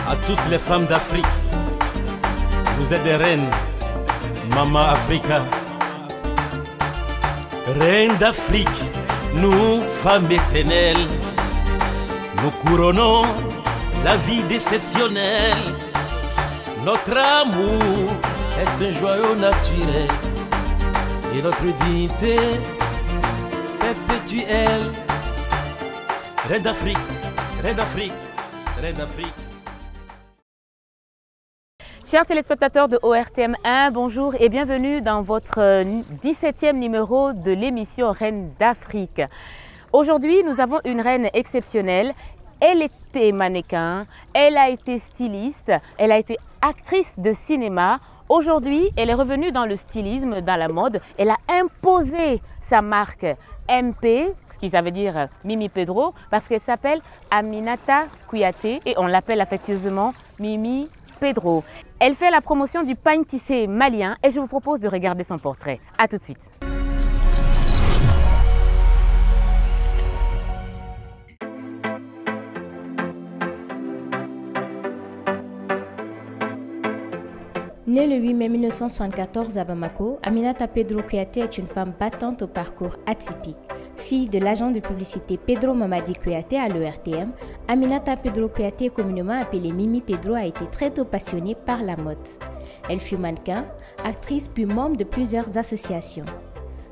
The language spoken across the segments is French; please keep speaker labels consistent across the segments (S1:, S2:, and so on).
S1: À toutes les femmes d'Afrique, vous êtes des reines, Maman Africa. Reines d'Afrique, nous, femmes éternelles, nous couronnons la vie déceptionnelle. Notre amour est un joyau naturel et notre dignité perpétuelle. Reine d'Afrique, Reine d'Afrique, Reine d'Afrique.
S2: Chers téléspectateurs de ORTM1, bonjour et bienvenue dans votre 17e numéro de l'émission Reine d'Afrique. Aujourd'hui, nous avons une reine exceptionnelle. Elle était mannequin, elle a été styliste, elle a été actrice de cinéma. Aujourd'hui, elle est revenue dans le stylisme, dans la mode. Elle a imposé sa marque MP, ce qui ça veut dire Mimi Pedro, parce qu'elle s'appelle Aminata Kouyaté et on l'appelle affectueusement Mimi Pedro. Elle fait la promotion du pagne tissé malien et je vous propose de regarder son portrait. A tout de suite.
S3: Née le 8 mai 1974 à Bamako, Aminata Pedro Kouyaté est une femme battante au parcours atypique. Fille de l'agent de publicité Pedro Mamadi Kouyaté à l'ERTM, Aminata Pedro Kouyaté, communément appelée Mimi Pedro, a été très tôt passionnée par la mode. Elle fut mannequin, actrice puis membre de plusieurs associations.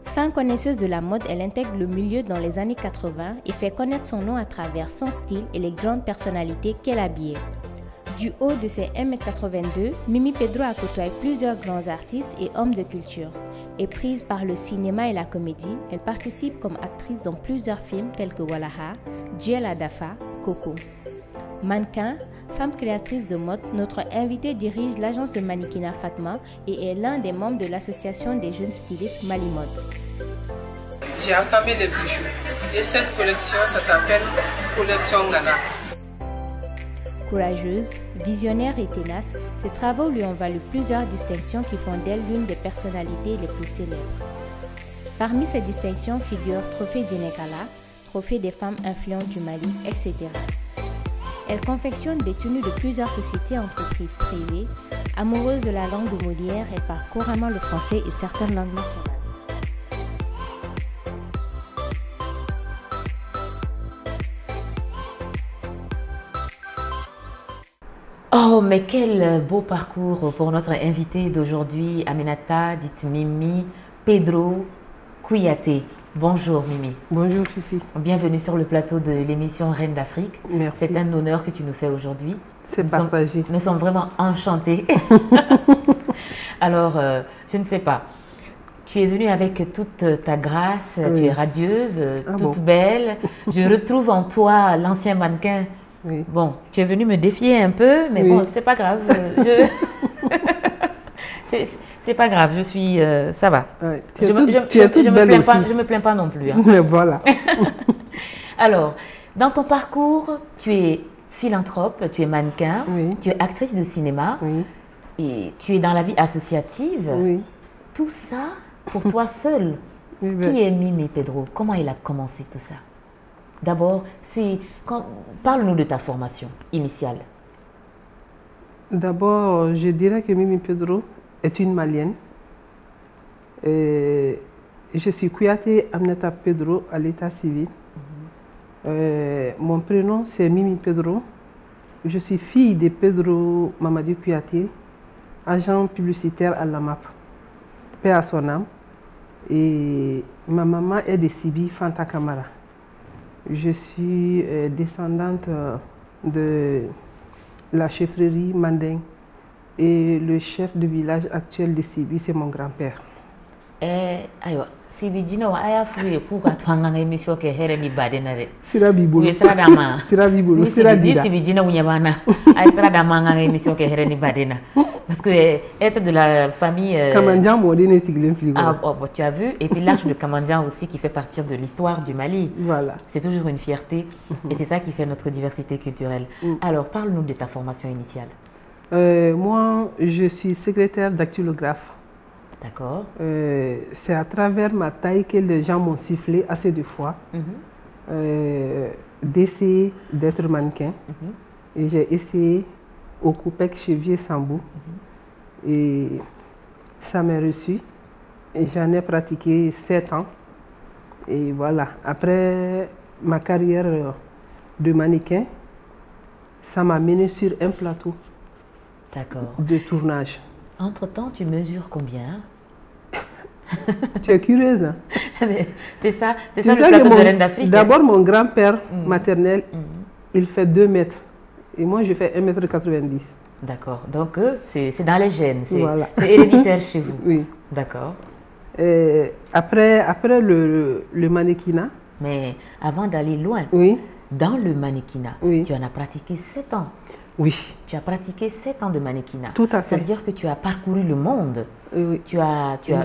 S3: Fin connaisseuse de la mode, elle intègre le milieu dans les années 80 et fait connaître son nom à travers son style et les grandes personnalités qu'elle habillait. Du haut de ses 1,82 m, Mimi Pedro a côtoyé plusieurs grands artistes et hommes de culture. Éprise par le cinéma et la comédie, elle participe comme actrice dans plusieurs films tels que Walaha, Duel à Dafa, Coco. Mannequin, femme créatrice de mode, notre invitée dirige l'agence de mannequinat Fatma et est l'un des membres de l'association des jeunes stylistes Malimode.
S4: J'ai entamé les bijoux et cette collection, ça s'appelle Collection Nana.
S3: Courageuse, visionnaire et tenace, ses travaux lui ont valu plusieurs distinctions qui font d'elle l'une des personnalités les plus célèbres. Parmi ces distinctions figurent Trophée Djenekala, Trophée des femmes influentes du Mali, etc. Elle confectionne des tenues de plusieurs sociétés et entreprises privées. Amoureuse de la langue de Molière, elle parle couramment le français et certaines langues nationales.
S2: Oh, mais quel beau parcours pour notre invitée d'aujourd'hui, Aminata, dite Mimi Pedro Kouyaté. Bonjour Mimi.
S5: Bonjour Fifi.
S2: Bienvenue sur le plateau de l'émission Reine d'Afrique.
S5: Merci.
S2: C'est un honneur que tu nous fais aujourd'hui.
S5: C'est partagé.
S2: Nous sommes vraiment enchantés. Alors, je ne sais pas. Tu es venue avec toute ta grâce, oui. Tu es radieuse, toute belle. Je retrouve en toi l'ancien mannequin. Oui. Bon, tu es venu me défier un peu, mais bon, c'est pas grave. C'est pas grave, je suis, ça va.
S5: Ouais. Je
S2: me plains pas non plus. Hein.
S5: Mais voilà.
S2: Alors, dans ton parcours, tu es philanthrope, tu es mannequin, oui. Tu es actrice de cinéma, oui. Et tu es dans la vie associative. Oui. Tout ça pour toi seule. Oui, ben... Qui est Mimi Pedro? Comment il a commencé tout ça? D'abord, parle-nous de ta formation initiale.
S5: D'abord, je dirais que Mimi Pedro est une Malienne. Je suis Kouyaté Aminata Pedro à l'état civil. Mon prénom, c'est Mimi Pedro. Je suis fille de Pedro Mamadi Kouyaté, agent publicitaire à la MAP, paix à son âme. Et ma maman est de Sibi Fanta Kamara. Je suis descendante de la chefferie Manding et le chef de village actuel de Sibi, c'est mon grand-père.
S2: Sibi dino aya fuye kuka twanga emission ke here ni badena de.
S5: Sira bibulu.
S2: Sira dama.
S5: Sira bibulu. Sira dida.
S2: Sibi dino unyabana. Ay sira dama nga emission ke here ni badena. Parce que être de la famille
S5: Kamandjan modene siglen fligo.
S2: Ah tu as vu, et puis l'arche de Kamandjan aussi qui fait partie de l'histoire du Mali.
S5: Voilà.
S2: C'est toujours une fierté et c'est ça qui fait notre diversité culturelle. Alors parle-nous de ta formation initiale.
S5: Moi, je suis secrétaire dactylographe.
S2: D'accord.
S5: C'est à travers ma taille que les gens m'ont sifflé assez de fois. d'essayer d'être mannequin. Et j'ai essayé au Coupec Chevier Sambou. Et ça m'a reçu. Et j'en ai pratiqué 7 ans. Et voilà, après ma carrière de mannequin, ça m'a mené sur un plateau de tournage.
S2: Entre-temps, tu mesures combien?
S5: Tu es curieuse, hein?
S2: C'est ça le plateau de Reine d'Afrique.
S5: D'abord, mon grand-père maternel, il fait 2 mètres. Et moi, je fais 1,90 m.
S2: D'accord. Donc, c'est dans les gènes. C'est
S5: voilà.
S2: héréditaire chez vous.
S5: Oui.
S2: D'accord.
S5: Après le mannequinat.
S2: Mais avant d'aller loin, dans le mannequinat, tu en as pratiqué 7 ans.
S5: Oui.
S2: Tu as pratiqué 7 ans de mannequinat.
S5: Tout à fait.
S2: Ça veut dire que tu as parcouru le monde.
S5: Oui.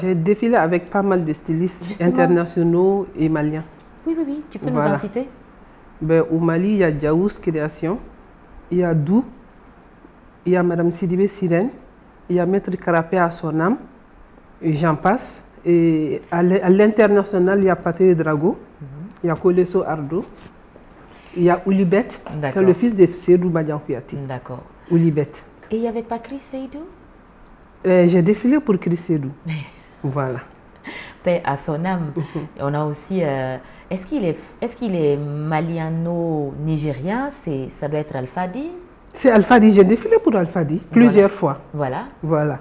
S2: J'ai
S5: défilé avec pas mal de stylistes internationaux et maliens.
S2: Oui. Tu peux nous en citer?
S5: Au Mali, il y a Djaous Création, il y a Dou, il y a Madame Sidibé Sirène, il y a Maître Karapé à son âme, et j'en passe. Et à l'international, il y a Patrick Drago, il y a Koleso Ardo, il y a Oulibet, c'est le fils de Seydou Badian-Kouyaté.
S2: D'accord.
S5: Oulibet.
S2: Et il n'y avait pas Chris Seydou?
S5: J'ai défilé pour Chris Seydou. Voilà.
S2: Paix à son âme. On a aussi... est-ce qu'il est maliano-nigérien? Ça doit être Alfadi?
S5: C'est Alfadi. J'ai défilé pour Alfadi plusieurs fois.
S2: Voilà.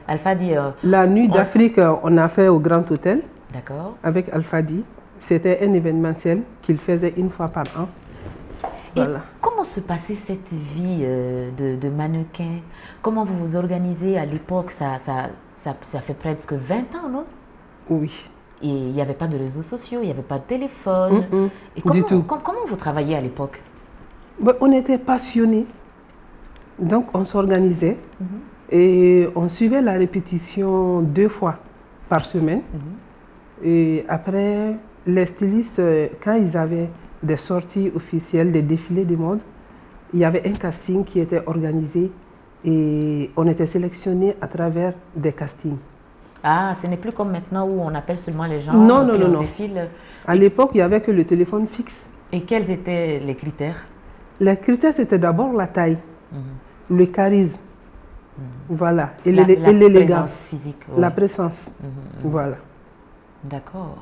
S5: Alfadi. La nuit d'Afrique, on a fait au Grand Hôtel.
S2: D'accord.
S5: Avec Alfadi. C'était un événementiel qu'il faisait une fois par an.
S2: Voilà. Et comment se passait cette vie de mannequin? Comment vous vous organisez à l'époque? Ça fait presque 20 ans, non?
S5: Oui.
S2: Et il n'y avait pas de réseaux sociaux, il n'y avait pas de téléphone. Et
S5: du tout.
S2: Comment vous travailliez à l'époque?
S5: On était passionnés. Donc on s'organisait et on suivait la répétition 2 fois par semaine. Et après, les stylistes, quand ils avaient des sorties officielles, des défilés de mode, il y avait un casting qui était organisé et on était sélectionnés à travers des castings.
S2: Ah, ce n'est plus comme maintenant où on appelle seulement les gens
S5: non.
S2: défilent.
S5: À l'époque, il n'y avait que le téléphone fixe.
S2: Et quels étaient les critères? Les
S5: critères, c'était d'abord la taille, le charisme, voilà, et
S2: la
S5: l'élégance
S2: physique.
S5: La présence, voilà.
S2: D'accord.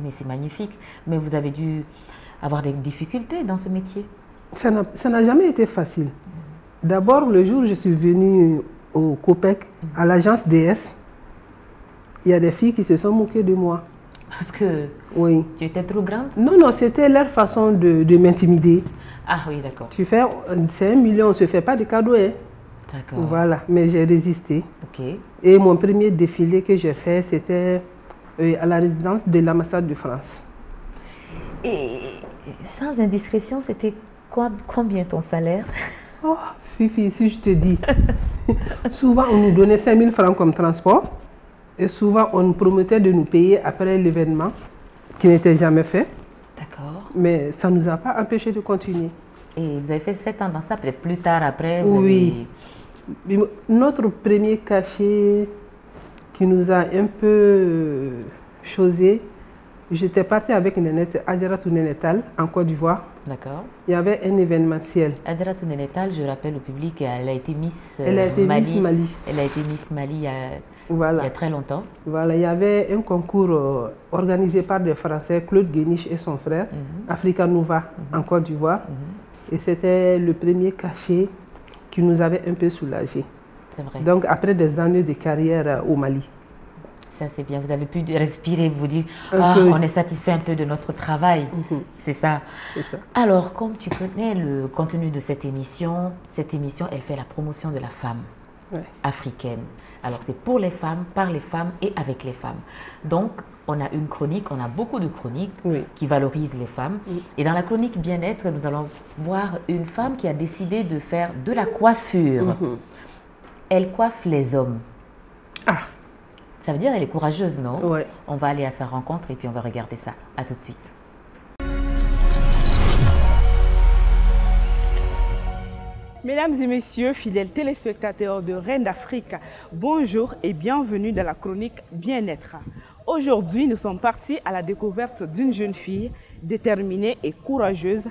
S2: Mais c'est magnifique. Mais vous avez dû avoir des difficultés dans ce métier?
S5: Ça n'a jamais été facile. D'abord, le jour où je suis venue au Copec, à l'agence DS, il y a des filles qui se sont moquées de moi.
S2: Parce que tu étais trop grande?
S5: Non, c'était leur façon de m'intimider.
S2: Ah oui, d'accord.
S5: C'est 1 million, on ne se fait pas de cadeaux. Hein.
S2: D'accord.
S5: Voilà, mais j'ai résisté.
S2: Ok.
S5: Et mon premier défilé que j'ai fait, c'était à la résidence de l'ambassade de France.
S2: Et sans indiscrétion, c'était combien ton salaire?
S5: Oh, Fifi, si je te dis. Souvent, on nous donnait 5 000 francs comme transport. Et souvent, on nous promettait de nous payer après l'événement, qui n'était jamais fait.
S2: D'accord.
S5: Mais ça ne nous a pas empêché de continuer.
S2: Et vous avez fait 7 ans dans ça, peut-être plus tard après?
S5: Notre premier cachet qui nous a un peu chosé, j'étais partie avec Nénette, Adjaratou Nénétal, en Côte d'Ivoire.
S2: D'accord.
S5: Il y avait un événementiel.
S2: Adjaratou Nénétal, je rappelle au public, elle a été Miss
S5: Mali.
S2: Elle a été Miss Mali il y a très longtemps.
S5: Voilà, il y avait un concours organisé par des Français, Claude Guéniche et son frère, Africa Nova, en Côte d'Ivoire. Et c'était le premier cachet qui nous avait un peu soulagés.
S2: C'est vrai.
S5: Donc, après des années de carrière au Mali.
S2: Ça, c'est bien. Vous avez pu respirer, vous dire, on est satisfait un peu de notre travail. C'est ça. Alors, comme tu connais le contenu de cette émission, elle fait la promotion de la femme africaine. Alors, c'est pour les femmes, par les femmes et avec les femmes. Donc, on a une chronique, on a beaucoup de chroniques qui valorisent les femmes. Et dans la chronique bien-être, nous allons voir une femme qui a décidé de faire de la coiffure. Elle coiffe les hommes.
S5: Ah!
S2: Ça veut dire qu'elle est courageuse, non?
S5: Oui.
S2: On va aller à sa rencontre et puis on va regarder ça. À tout de suite.
S6: Mesdames et messieurs, fidèles téléspectateurs de Reine d'Afrique, bonjour et bienvenue dans la chronique Bien-être. Aujourd'hui, nous sommes partis à la découverte d'une jeune fille déterminée et courageuse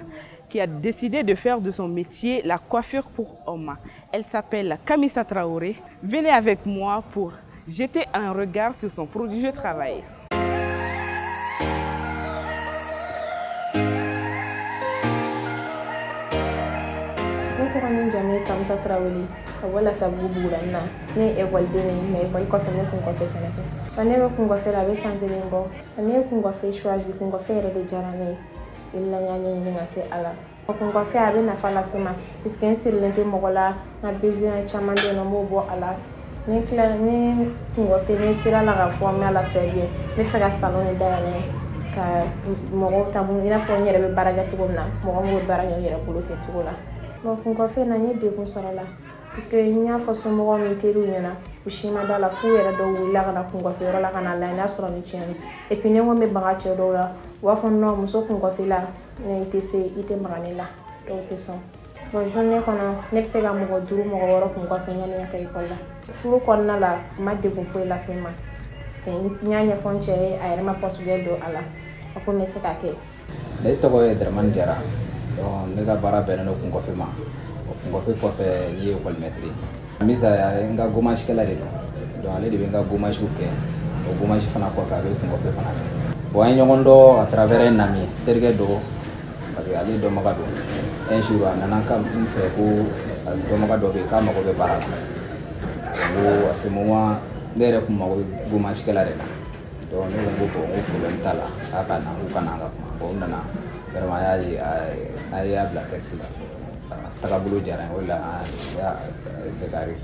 S6: qui a décidé de faire de son métier la coiffure pour hommes. Elle s'appelle Kamissa Traoré. Venez avec moi pour jeter un regard sur son prodigieux travail.
S7: Je suis Kamissa Traoré. Je suis école mais école coiffure je suis choisi de jarane illa nyanya ngase ala ko fe abe na fala sema puisque sur l'intémola na besoin chama de no mobo ala ne clair ne ko fe ne sira la ga fo mais ala très bien me fe ga salon d'aller ka mo tabu ina fo nyere be baraga to na mo mo baraga yere ko lote to la mo ko fe na nye de ko sala puisque nya fo so mo mi teru nyana ushima dala fu yere do wula kana ko fe ro la kana la na soro ni chen et puis ne mo me baga che do la wafon no muso kun ko fila ne ite maganela do te son bo journée kono nepse ga mo duru mo woro kun ko fenya ne kay kolla fulu konna la madde ko fo la sema parce que nyanya fonche ay rema portugais do ala ko me se ka ke
S8: dai to ko Dramane Diarra do ne ga bara benno kun ko fema kun ko fe ko fe ni ko metri misa nga gomash kala de do ale de nga gomash ko ke o gomash fana ko ka be kun ko fe fana ouais ñogondo à travers un ami terge do parce que ali do magado un jour nananka fait ko do magado be kama ko be baraka o à ce moment dere ko mago bu mashkela rena do ne go problème tala aka na ko kananga ko ndana vraiment ya bla taxi tagabulu jara wala ya c'est carré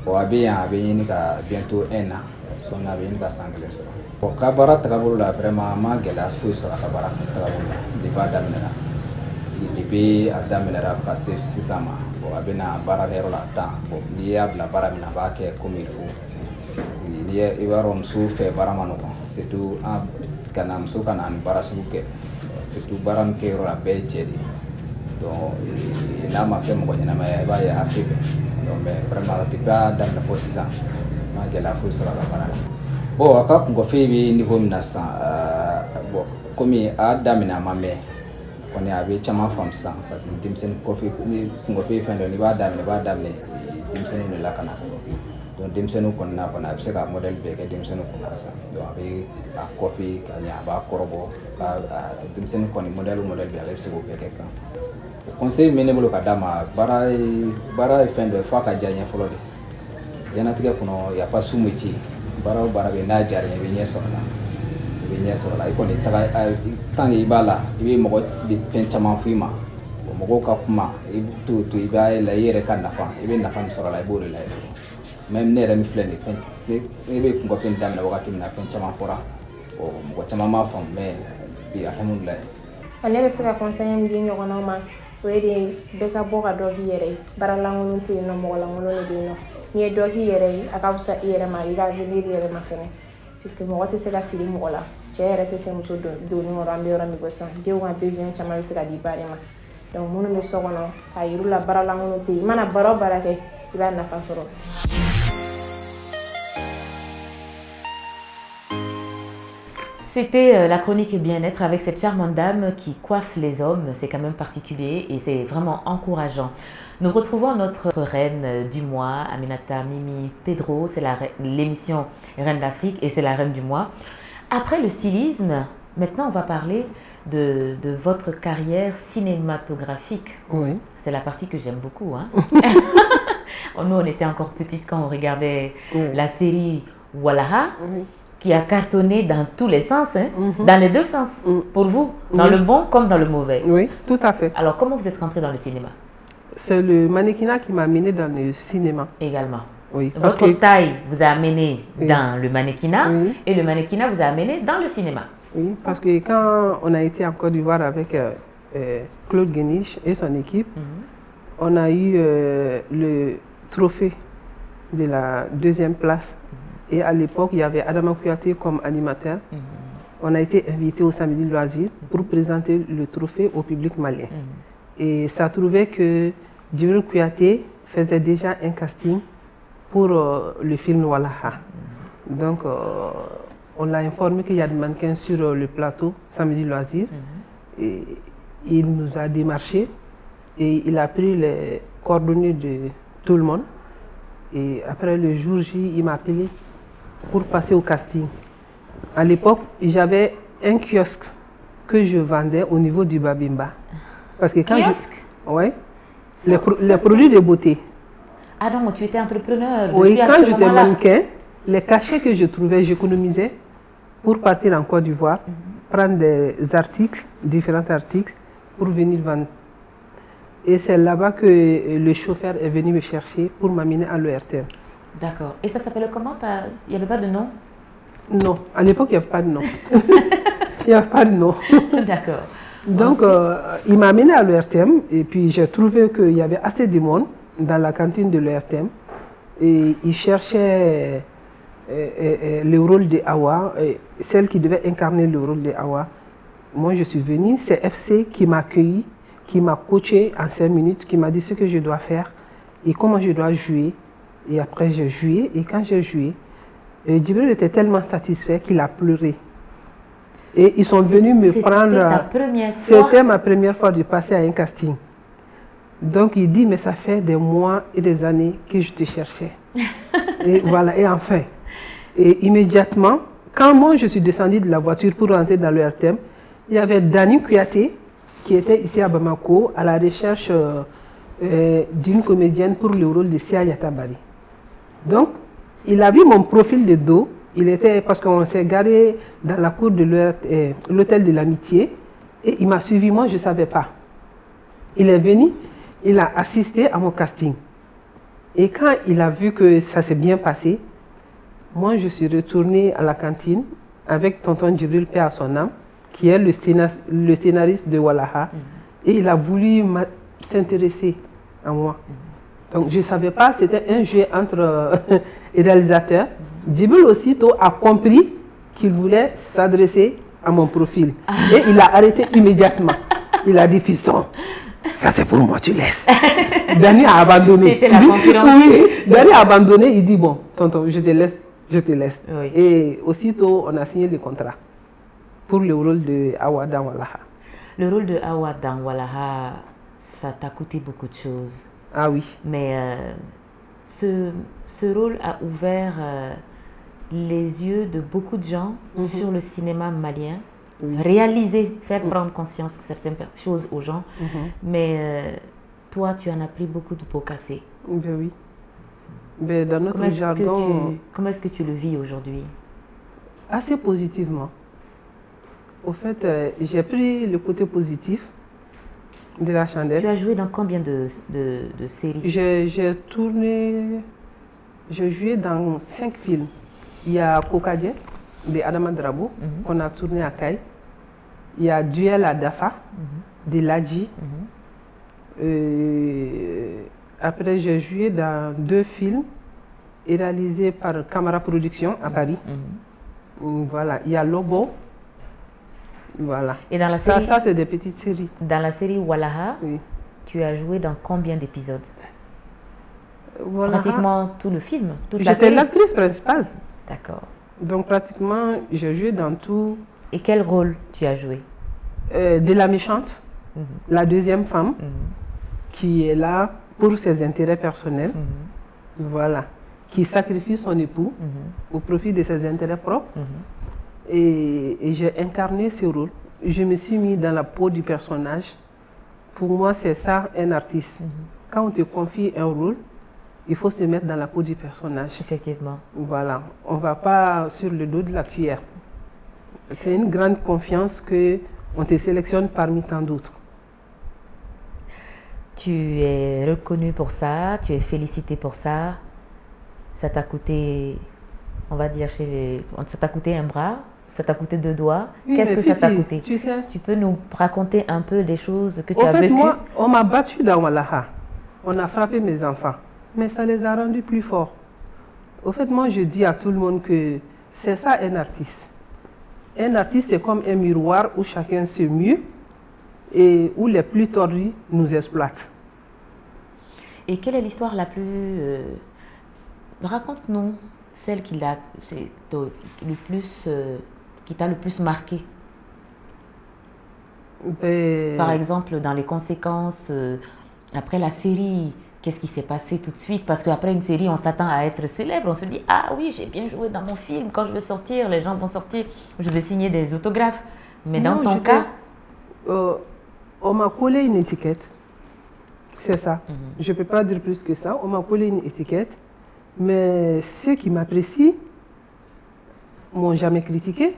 S8: ko abia ni ka bientôt un an son abia ni ka sangle so kabara tagabulu la vraiment ma gela fo so kabara tagabulu de ba damena si depuis adamena passé 6 ans bo abena bara hero la ta bo liya bla bara mina ba ke comme il faut si liya iwarom su fe bara manoko c'est tout a kanam su kanan bara su ke c'est tout baram ke ro la be chedi donc ina ma ke mo nyana ma ba ya active donc vraiment tipa dans la position ma gela fo so la bara bon aka kungo febi niveau minasa bon comme adamina mame on est avec chama femme ça parce que dimsen kofi kungo febi fendo ni ba damne dimsen ne la kana donc dimsen ko na bana se ka model be ke dimsen ko na ça donc avec a kofi kanya ba korobo ka dimsen ko ni model be ale se ko be ke ça conseil menebolo ka dama bara fendo fa ka janya folo de janatige kuno ya pas sumuti bara be na jare be nyeso la iko ni taga tangi bala ibe mo bi penchama fuima mo ka kuma tu iba la yere kan nafa ibe nafa msora la ibore la même ne remi fleni ibe ko pen dam na wakati na penchama fora o mo chama ma fam mais bi alhamdulillah
S7: ane be sika conseil mi di nyoko na ma wede be ka boka do yere bara la ngulu ti no mo la ngulu le di no ni do yere akabsa yere ma iga venir yere ma fene puisque mo wati se ka siri mo la chere te se muso do ni mo rambe ora mi gosan de wa besoin chama se ka di bare ma donc mo no me so kono ayiru la bara la ngulu ti mana baro barake iba na fasoro.
S2: C'était la chronique bien-être avec cette charmante dame qui coiffe les hommes. C'est quand même particulier et c'est vraiment encourageant. Nous retrouvons notre reine du mois, Aminata Mimi Pedro. C'est l'émission Reine d'Afrique et c'est la reine du mois. Après le stylisme, maintenant on va parler de votre carrière cinématographique.
S5: Oui.
S2: C'est la partie que j'aime beaucoup. Hein? Nous, on était encore petites quand on regardait la série Walaha. Oui. Qui a cartonné dans tous les sens, hein? Dans les deux sens, pour vous, dans le bon comme dans le mauvais.
S5: Oui, tout à fait.
S2: Alors, comment vous êtes rentré dans le cinéma?
S5: C'est le mannequinat qui m'a amené dans le cinéma.
S2: Également.
S5: Oui.
S2: Votre taille vous a amené dans le mannequinat et le mannequinat vous a amené dans le cinéma.
S5: Oui, parce que quand on a été en Côte d'Ivoire avec Claude Guéniche et son équipe, on a eu le trophée de la 2e place. Et à l'époque, il y avait Adama Kouyaté comme animateur. On a été invité au Samedi Loisir pour présenter le trophée au public malien. Et ça trouvait que Djibril Kouyaté faisait déjà un casting pour le film Walaha. Donc, on l'a informé qu'il y a des mannequins sur le plateau Samedi Loisir. Et il nous a démarchés et il a pris les coordonnées de tout le monde. Et après le jour J, il m'a appelé pour passer au casting. À l'époque, j'avais un kiosque que je vendais au niveau du Babimba. Parce que quand ouais, les produits de beauté.
S2: Ah donc tu étais entrepreneur.
S5: Oui, quand j'étais mannequin, les cachets que je trouvais, j'économisais pour partir en Côte d'Ivoire, prendre des articles, différents articles, pour venir vendre. Et c'est là-bas que le chauffeur est venu me chercher pour m'amener à l'ERTM.
S2: D'accord. Et ça s'appelait comment? Il n'y avait pas de nom?
S5: Non, à l'époque, il n'y avait pas de nom. Il n'y avait pas de nom.
S2: D'accord.
S5: Donc, il m'a amené à l'ERTM et puis j'ai trouvé qu'il y avait assez de monde dans la cantine de l'ERTM. Et il cherchait le rôle de Awa, celle qui devait incarner le rôle de Awa. Moi, je suis venue, c'est FC qui m'a accueilli, qui m'a coaché en 5 minutes, qui m'a dit ce que je dois faire et comment je dois jouer. Et après, j'ai joué. Et quand j'ai joué, Djibril était tellement satisfait qu'il a pleuré. Et ils sont venus me prendre.
S2: C'était ta première fois?
S5: C'était ma première fois de passer à un casting. Donc, il dit, mais ça fait des mois et des années que je te cherchais. Et voilà, et enfin. Et immédiatement, quand moi je suis descendue de la voiture pour rentrer dans le RTM, il y avait Dani Kouyaté qui était ici à Bamako à la recherche d'une comédienne pour le rôle de Sia Yatabari. Donc, il a vu mon profil de dos. Il était, parce qu'on s'est garé dans la cour de l'hôtel de l'Amitié et il m'a suivi, moi je ne savais pas. Il est venu, il a assisté à mon casting. Et quand il a vu que ça s'est bien passé, moi je suis retournée à la cantine avec tonton Djibril Paix à son âme, qui est le scénariste de Walaha, et il a voulu s'intéresser à moi. Donc je ne savais pas, c'était un jeu entre les réalisateurs. Djibril aussitôt a compris qu'il voulait s'adresser à mon profil. Et il a arrêté immédiatement. Il a dit, fiston, ça c'est pour moi, tu laisses. Dani a abandonné.
S2: C'était la concurrence.
S5: Oui, Dani a abandonné, il dit, bon, tonton, je te laisse, je te laisse.
S2: Oui.
S5: Et aussitôt, on a signé le contrat pour le rôle de Awa dans Walaha.
S2: Le rôle de Awa dans Walaha, ça t'a coûté beaucoup de choses.
S5: Ah oui.
S2: Mais ce rôle a ouvert les yeux de beaucoup de gens sur le cinéma malien. Réaliser, faire prendre conscience de certaines choses aux gens. Mais toi, tu en as pris beaucoup de pots cassés.
S5: Ben oui. Ben dans notre jargon...
S2: Comment est-ce que tu le vis aujourd'hui?
S5: Assez positivement. Au fait, j'ai pris le côté positif de la chandelle.
S2: Tu as joué dans combien de séries?
S5: J'ai tourné... J'ai joué dans 5 films. Il y a Kokadje de Adama Drabo, qu'on a tourné à Kaye. Il y a Duel à Dafa, de Ladji. Après, j'ai joué dans 2 films réalisés par Camara Production à Paris. Voilà. Il y a Lobo. Voilà.
S2: Et dans la série,
S5: ça c'est des petites séries.
S2: Dans la série Walaha,
S5: oui.
S2: Tu as joué dans combien d'épisodes?
S5: Walaha,
S2: pratiquement tout le film.
S5: J'étais l'actrice principale.
S2: D'accord.
S5: Donc pratiquement, j'ai joué dans tout.
S2: Et quel rôle tu as joué?
S5: De la méchante, la deuxième femme, qui est là pour ses intérêts personnels. Voilà. Qui sacrifie son époux au profit de ses intérêts propres. Et j'ai incarné ce rôle. Je me suis mis dans la peau du personnage. Pour moi, c'est ça un artiste. Quand on te confie un rôle, il faut se mettre dans la peau du personnage.
S2: Effectivement.
S5: Voilà. On ne va pas sur le dos de la cuillère. C'est une grande confiance qu'on te sélectionne parmi tant d'autres.
S2: Tu es reconnu pour ça, tu es félicité pour ça. Ça t'a coûté, on va dire, ça t'a coûté un bras, ça t'a coûté 2 doigts.
S5: Oui,
S2: qu'est-ce que ça t'a coûté?
S5: Tu sais,
S2: tu peux nous raconter un peu des choses que tu as vécues?
S5: Moi, on m'a battu dans Walaha. On a frappé mes enfants. Mais ça les a rendus plus forts. Au fait, moi, je dis à tout le monde que c'est ça un artiste. Un artiste, c'est comme un miroir où chacun se mue et où les plus tordus nous exploitent.
S2: Et quelle est l'histoire la plus... Raconte-nous celle qui t'a le plus marqué. Par exemple, dans les conséquences, après la série, qu'est-ce qui s'est passé tout de suite? Parce qu'après une série, on s'attend à être célèbre. On se dit, ah oui, j'ai bien joué dans mon film. Quand je vais sortir, les gens vont sortir. Je vais signer des autographes. Mais dans ton cas...
S5: on m'a collé une étiquette. C'est ça. Je ne peux pas dire plus que ça. On m'a collé une étiquette. Mais ceux qui m'apprécient m'ont jamais critiqué.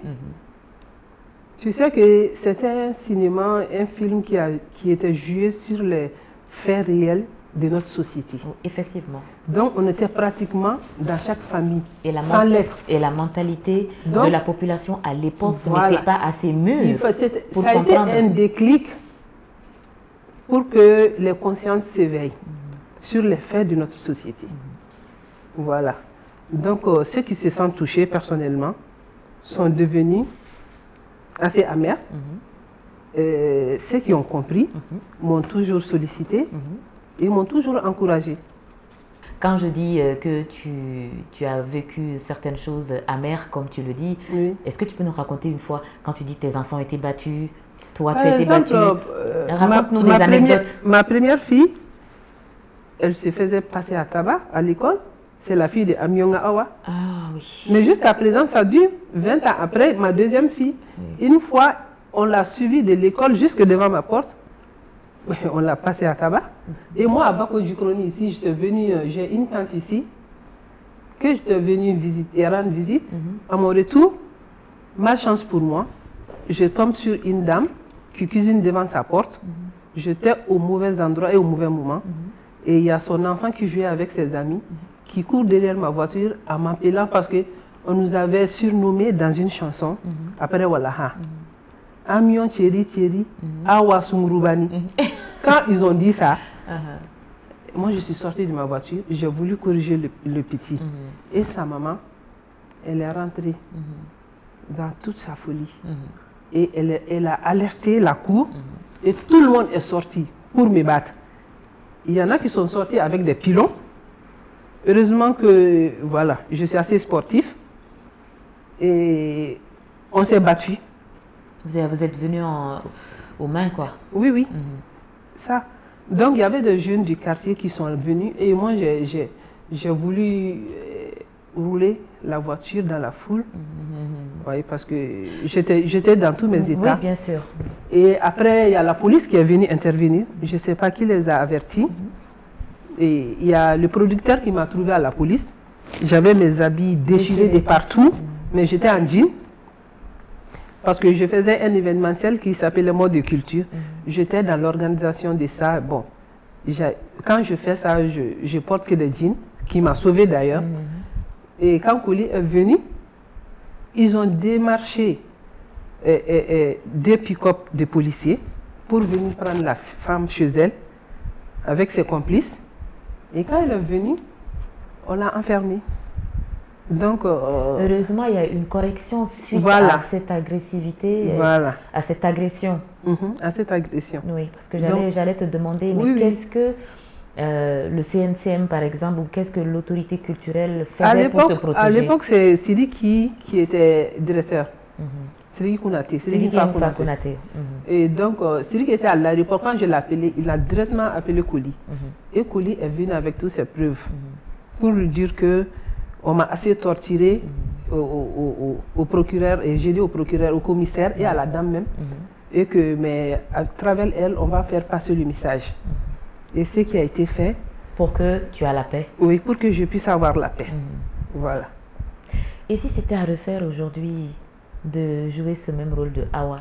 S5: Tu sais que c'était un cinéma, un film qui était joué sur les faits réels de notre société.
S2: Effectivement.
S5: Donc, on était pratiquement dans chaque famille,
S2: sans lettres. Et la mentalité de la population à l'époque n'était pas assez mûre pour
S5: ça a été un déclic pour que les consciences s'éveillent sur les faits de notre société. Voilà. Donc, ceux qui se sentent touchés personnellement sont devenus assez amers. Ceux qui ont compris m'ont toujours sollicité et m'ont toujours encouragé.
S2: Quand je dis que tu as vécu certaines choses amères, comme tu le dis, est-ce que tu peux nous raconter une fois, quand tu dis tes enfants étaient battus, toi tu as été battu, raconte-nous des anecdotes.
S5: Ma première fille, elle se faisait passer à tabac à l'école. C'est la fille de Amyonga Awa.
S2: Ah oui.
S5: Mais jusqu'à présent, ça dure 20 ans après, ma deuxième fille. Une fois, on l'a suivie de l'école jusque devant ma porte. On l'a passée à tabac. Et moi, à Bako Djukroni, ici, j'étais venue, j'ai une tante ici, que j'étais venue rendre visite. À mon retour, ma chance pour moi, je tombe sur une dame qui cuisine devant sa porte. J'étais au mauvais endroit et au mauvais moment. Et il y a son enfant qui jouait avec ses amis, qui court derrière ma voiture en m'appelant parce qu'on nous avait surnommé dans une chanson, après Wallaha. Amion Thierry Thierry, Awa Sumrubani. Quand ils ont dit ça, moi je suis sortie de ma voiture, j'ai voulu corriger le petit. Et sa maman, elle est rentrée dans toute sa folie. Et elle a alerté la cour et tout le monde est sorti pour me battre. Il y en a qui sont sortis avec des pilons. Heureusement que, voilà, je suis assez sportif et on s'est battu.
S2: Vous êtes venus aux mains, quoi?
S5: Oui, oui. Ça. Donc, il y avait des jeunes du quartier qui sont venus et moi, j'ai voulu rouler la voiture dans la foule. Oui, parce que j'étais dans tous mes états.
S2: Oui, bien sûr.
S5: Et après, il y a la police qui est venue intervenir. Je ne sais pas qui les a avertis. Et il y a le producteur qui m'a trouvé à la police. J'avais mes habits déchirés de partout, mais j'étais en jean. Parce que je faisais un événementiel qui s'appelait Mode de Culture. J'étais dans l'organisation de ça. Bon, quand je fais ça, je porte que des jeans, qui m'a sauvé d'ailleurs. Et quand Kouli est venu, ils ont démarché deux pick-up de policiers pour venir prendre la femme chez elle avec ses complices. Et quand elle est venue, on l'a enfermée. Donc,
S2: heureusement, il y a une correction suite à cette agressivité, à cette agression.
S5: À cette agression.
S2: Oui, parce que j'allais te demander, mais qu'est-ce que le CNCM, par exemple, ou qu'est-ce que l'autorité culturelle faisait pour te protéger?
S5: À l'époque, c'est Sidi qui était directeur. Sidi Kounaté.
S2: Sidi Kounaté.
S5: Et donc, Sidi qui était à l'aéroport, quand je l'ai appelé, il a directement appelé Kouli. Et Kouli est venu avec toutes ses preuves pour lui dire que on m'a assez torturé au procureur, et j'ai dit au procureur, au commissaire et à la dame même, et que, mais à travers elle, on va faire passer le message. Et ce qui a été fait.
S2: Pour que tu aies la paix.
S5: Oui, pour que je puisse avoir la paix. Voilà.
S2: Et si c'était à refaire aujourd'hui de jouer ce même rôle de Awa?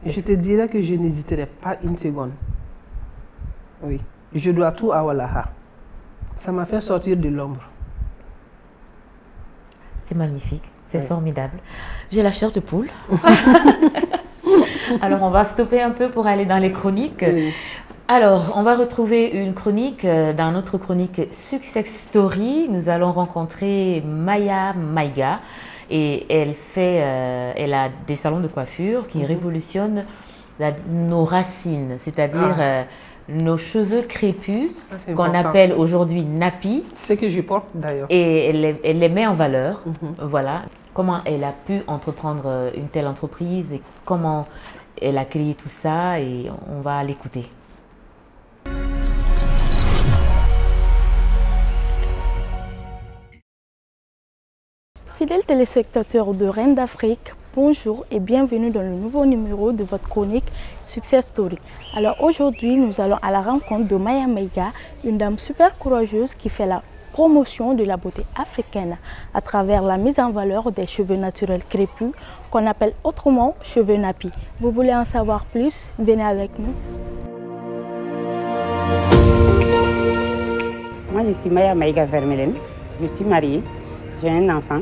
S5: Je te dirais que je n'hésiterais pas une seconde. Oui. Je dois tout à Wallaha. Ça m'a fait sortir de l'ombre.
S2: C'est magnifique, c'est formidable. J'ai la chair de poule. Alors, on va stopper un peu pour aller dans les chroniques. Alors, on va retrouver une chronique. Dans notre chronique Success Story, nous allons rencontrer Maya Maïga. Et elle a des salons de coiffure qui révolutionnent nos racines, c'est-à-dire nos cheveux crépus, qu'on appelle aujourd'hui nappies.
S5: Ce que je porte d'ailleurs.
S2: Et elle les met en valeur. Voilà. Comment elle a pu entreprendre une telle entreprise et comment elle a créé tout ça et on va l'écouter.
S9: Fidèles téléspectateurs de Reine d'Afrique, bonjour et bienvenue dans le nouveau numéro de votre chronique Success Story. Alors aujourd'hui, nous allons à la rencontre de Maya Meiga, une dame super courageuse qui fait la promotion de la beauté africaine à travers la mise en valeur des cheveux naturels crépus qu'on appelle autrement cheveux nappies. Vous voulez en savoir plus? Venez avec nous.
S10: Moi, je suis Maya Meiga Vermeulen, je suis mariée, j'ai un enfant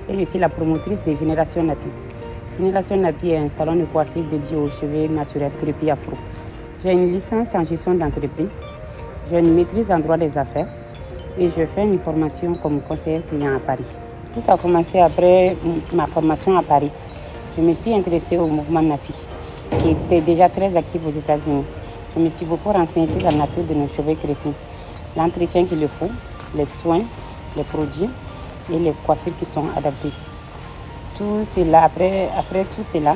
S10: et je suis la promotrice de Génération Nappy. Génération Nappy est un salon de coiffure dédié aux cheveux naturels crépus afro. J'ai une licence en gestion d'entreprise, j'ai une maîtrise en droit des affaires et je fais une formation comme conseillère client à Paris. Tout a commencé après ma formation à Paris. Je me suis intéressée au mouvement Nappy, qui était déjà très actif aux États-Unis. Je me suis beaucoup renseignée sur la nature de nos cheveux crépus, l'entretien qu'il faut, les soins, les produits et les coiffures qui sont adaptées. Tout cela, après tout cela,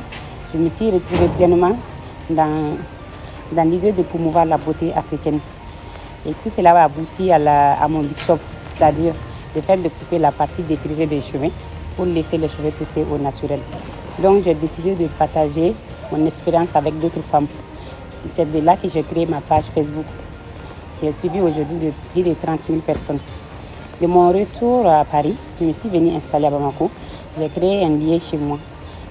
S10: je me suis retrouvée pleinement dans l'idée de promouvoir la beauté africaine. Et tout cela a abouti à mon big shop, c'est-à-dire le fait de couper la partie défrisée des cheveux pour laisser les cheveux pousser au naturel. Donc j'ai décidé de partager mon expérience avec d'autres femmes. C'est de là que j'ai créé ma page Facebook, qui est suivie aujourd'hui de plus de 30 000 personnes. De mon retour à Paris, je me suis venue installer à Bamako. J'ai créé un lieu chez moi,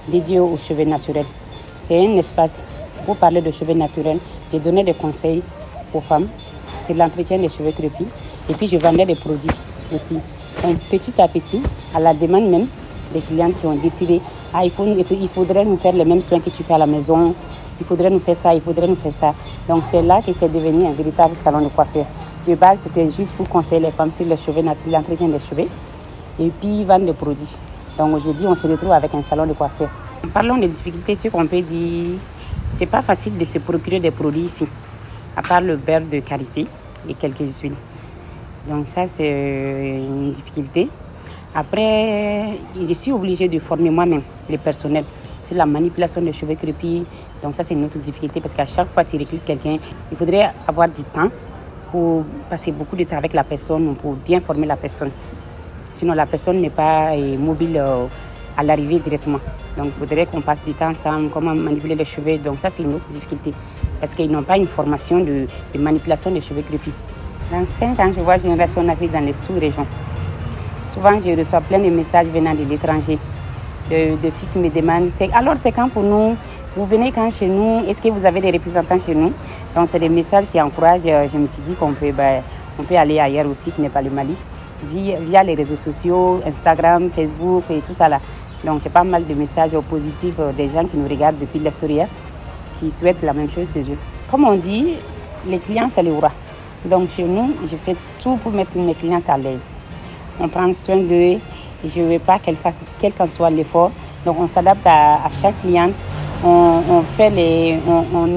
S10: dédié aux cheveux naturels. C'est un espace pour parler de cheveux naturels. J'ai donné des conseils aux femmes sur l'entretien des cheveux crépus. Et puis je vendais des produits aussi. Et petit à petit, à la demande même des clients qui ont décidé « Ah, il faudrait nous faire les mêmes soins que tu fais à la maison. Il faudrait nous faire ça, il faudrait nous faire ça. » Donc c'est là que c'est devenu un véritable salon de coiffure. De base, c'était juste pour conseiller les femmes sur les cheveux naturels, l'entretien des cheveux, et puis vendre des produits. Donc aujourd'hui, on se retrouve avec un salon de coiffure. Parlons des difficultés, ce qu'on peut dire, c'est pas facile de se procurer des produits ici, à part le beurre de karité et quelques huiles. Donc ça, c'est une difficulté. Après, je suis obligée de former moi-même le personnel sur la manipulation des cheveux crépus. Donc ça, c'est une autre difficulté parce qu'à chaque fois que tu recrutes quelqu'un, il faudrait avoir du temps pour passer beaucoup de temps avec la personne, pour bien former la personne. Sinon, la personne n'est pas mobile à l'arrivée directement. Donc, il faudrait qu'on passe du temps ensemble, comment manipuler les cheveux. Donc, ça, c'est une autre difficulté. Parce qu'ils n'ont pas une formation de manipulation des cheveux crépus. Dans 5 ans, je vois Génération Nappy dans les sous-régions. Souvent, je reçois plein de messages venant de l'étranger, de filles qui me demandent « Alors, c'est quand pour nous? Vous venez quand chez nous? Est-ce que vous avez des représentants chez nous ?» Donc, c'est des messages qui encouragent. Je me suis dit qu'on peut aller ailleurs aussi, qui n'est pas le Mali, via les réseaux sociaux, Instagram, Facebook et tout ça là. Donc, j'ai pas mal de messages positifs des gens qui nous regardent depuis l'extérieur, qui souhaitent la même chose chez eux. Comme on dit, les clients, c'est les rois. Donc, chez nous, je fais tout pour mettre mes clientes à l'aise. On prend soin d'eux et je ne veux pas qu'elles fassent quel qu'en soit l'effort. Donc, on s'adapte à chaque cliente. On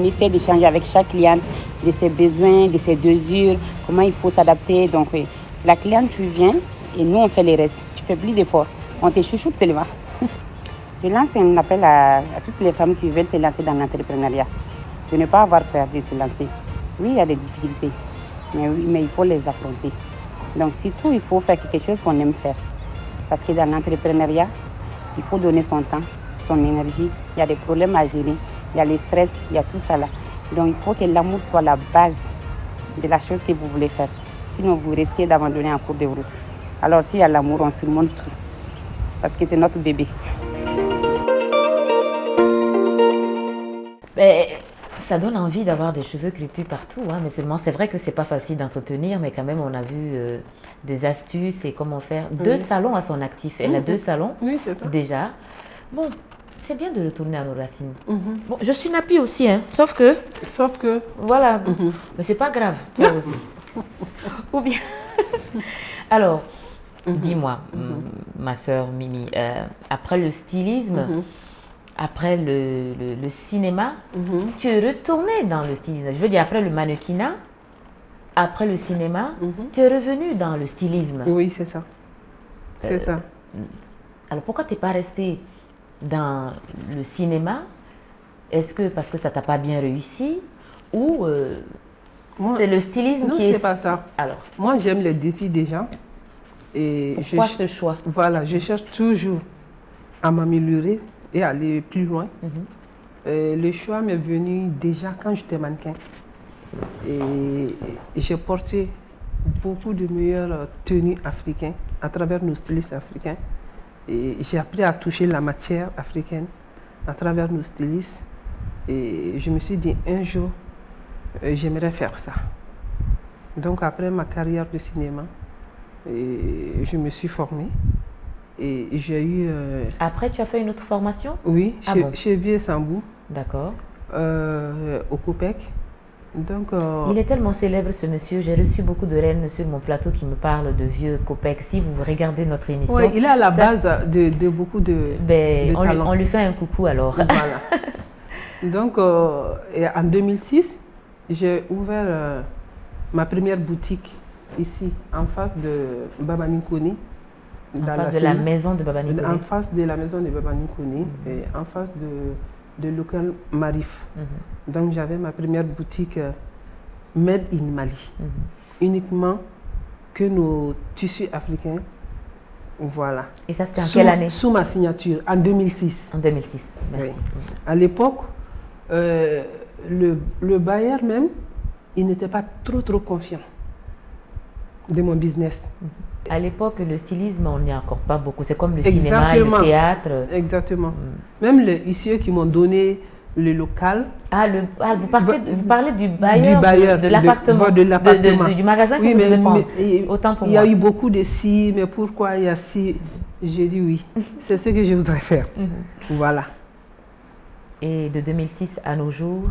S10: essaie d'échanger avec chaque cliente de ses besoins, de ses désirs, comment il faut s'adapter. Donc, la cliente, tu viens et nous, on fait les restes. Tu ne fais plus d'efforts. On te chouchoute seulement. Je lance un appel à toutes les femmes qui veulent se lancer dans l'entrepreneuriat. De ne pas avoir peur de se lancer. Oui, il y a des difficultés, mais il faut les affronter. Donc, surtout, il faut faire quelque chose qu'on aime faire. Parce que dans l'entrepreneuriat, il faut donner son temps, son énergie. Il y a des problèmes à gérer, il y a le stress, il y a tout ça là. Donc, il faut que l'amour soit la base de la chose que vous voulez faire. Sinon, vous risquez d'abandonner en cours de route. Alors, s'il y a l'amour, on surmonte tout. Parce que c'est notre bébé.
S2: Ça donne envie d'avoir des cheveux crépus partout, hein, mais seulement c'est vrai que c'est pas facile d'entretenir, mais quand même on a vu des astuces et comment faire. 2 salons à son actif, elle a 2 salons déjà. Bon, c'est bien de retourner à nos racines. Bon, je suis nappie aussi, hein, sauf que... Voilà, mais c'est pas grave, toi aussi. Ou bien... Alors, dis-moi, ma soeur Mimi, après le stylisme... Après le cinéma, tu es retournée dans le stylisme. Je veux dire, après le mannequinat, après le cinéma, tu es revenue dans le stylisme.
S5: Oui, c'est ça. C'est ça.
S2: Alors, pourquoi tu n'es pas restée dans le cinéma Est-ce que parce que ça t'a pas bien réussi ou c'est le stylisme qui est...
S5: Non, c'est pas ça.
S2: Alors,
S5: moi, j'aime les défis déjà. Et
S2: pourquoi ce choix?
S5: Voilà, je cherche toujours à m'améliorer et aller plus loin. Le choix m'est venu déjà quand j'étais mannequin. Et j'ai porté beaucoup de meilleures tenues africaines à travers nos stylistes africains. Et j'ai appris à toucher la matière africaine à travers nos stylistes. Et je me suis dit, un jour, j'aimerais faire ça. Donc après ma carrière de cinéma, je me suis formée. Et j'ai eu...
S2: Après, tu as fait une autre formation?
S5: Oui, chez Vieux Sambou.
S2: D'accord.
S5: Au COPEC. Donc,
S2: il est tellement célèbre ce monsieur. J'ai reçu beaucoup de reines sur mon plateau qui me parlent de Vieux COPEC. Si vous regardez notre émission...
S5: Oui, il est à la base de beaucoup de talents.
S2: On lui fait un coucou alors.
S5: Voilà. Donc, en 2006, j'ai ouvert ma première boutique ici, en face de Baba Ninkoni.
S2: En face de la maison de Baba Ninkoni.
S5: En face de la maison de Baba Ninkoni et en face de local Marif. Donc j'avais ma première boutique Made in Mali. Uniquement que nos tissus africains. Voilà.
S2: Et ça c'était en quelle année?
S5: Sous ma signature, en 2006.
S2: En 2006, merci.
S5: Oui. À l'époque, le bailleur même, il n'était pas trop confiant de mon business.
S2: À l'époque, le stylisme, on n'y accorde pas beaucoup. C'est comme le cinéma, le théâtre.
S5: Exactement. Même les huissiers qui m'ont donné le local.
S2: Vous parlez du bailleur, de l'appartement. Du magasin que vous devez prendre. Autant pour moi.
S5: Il y a eu beaucoup de si, mais pourquoi il y a si? J'ai dit oui. C'est ce que je voudrais faire. Voilà.
S2: Et de 2006 à nos jours,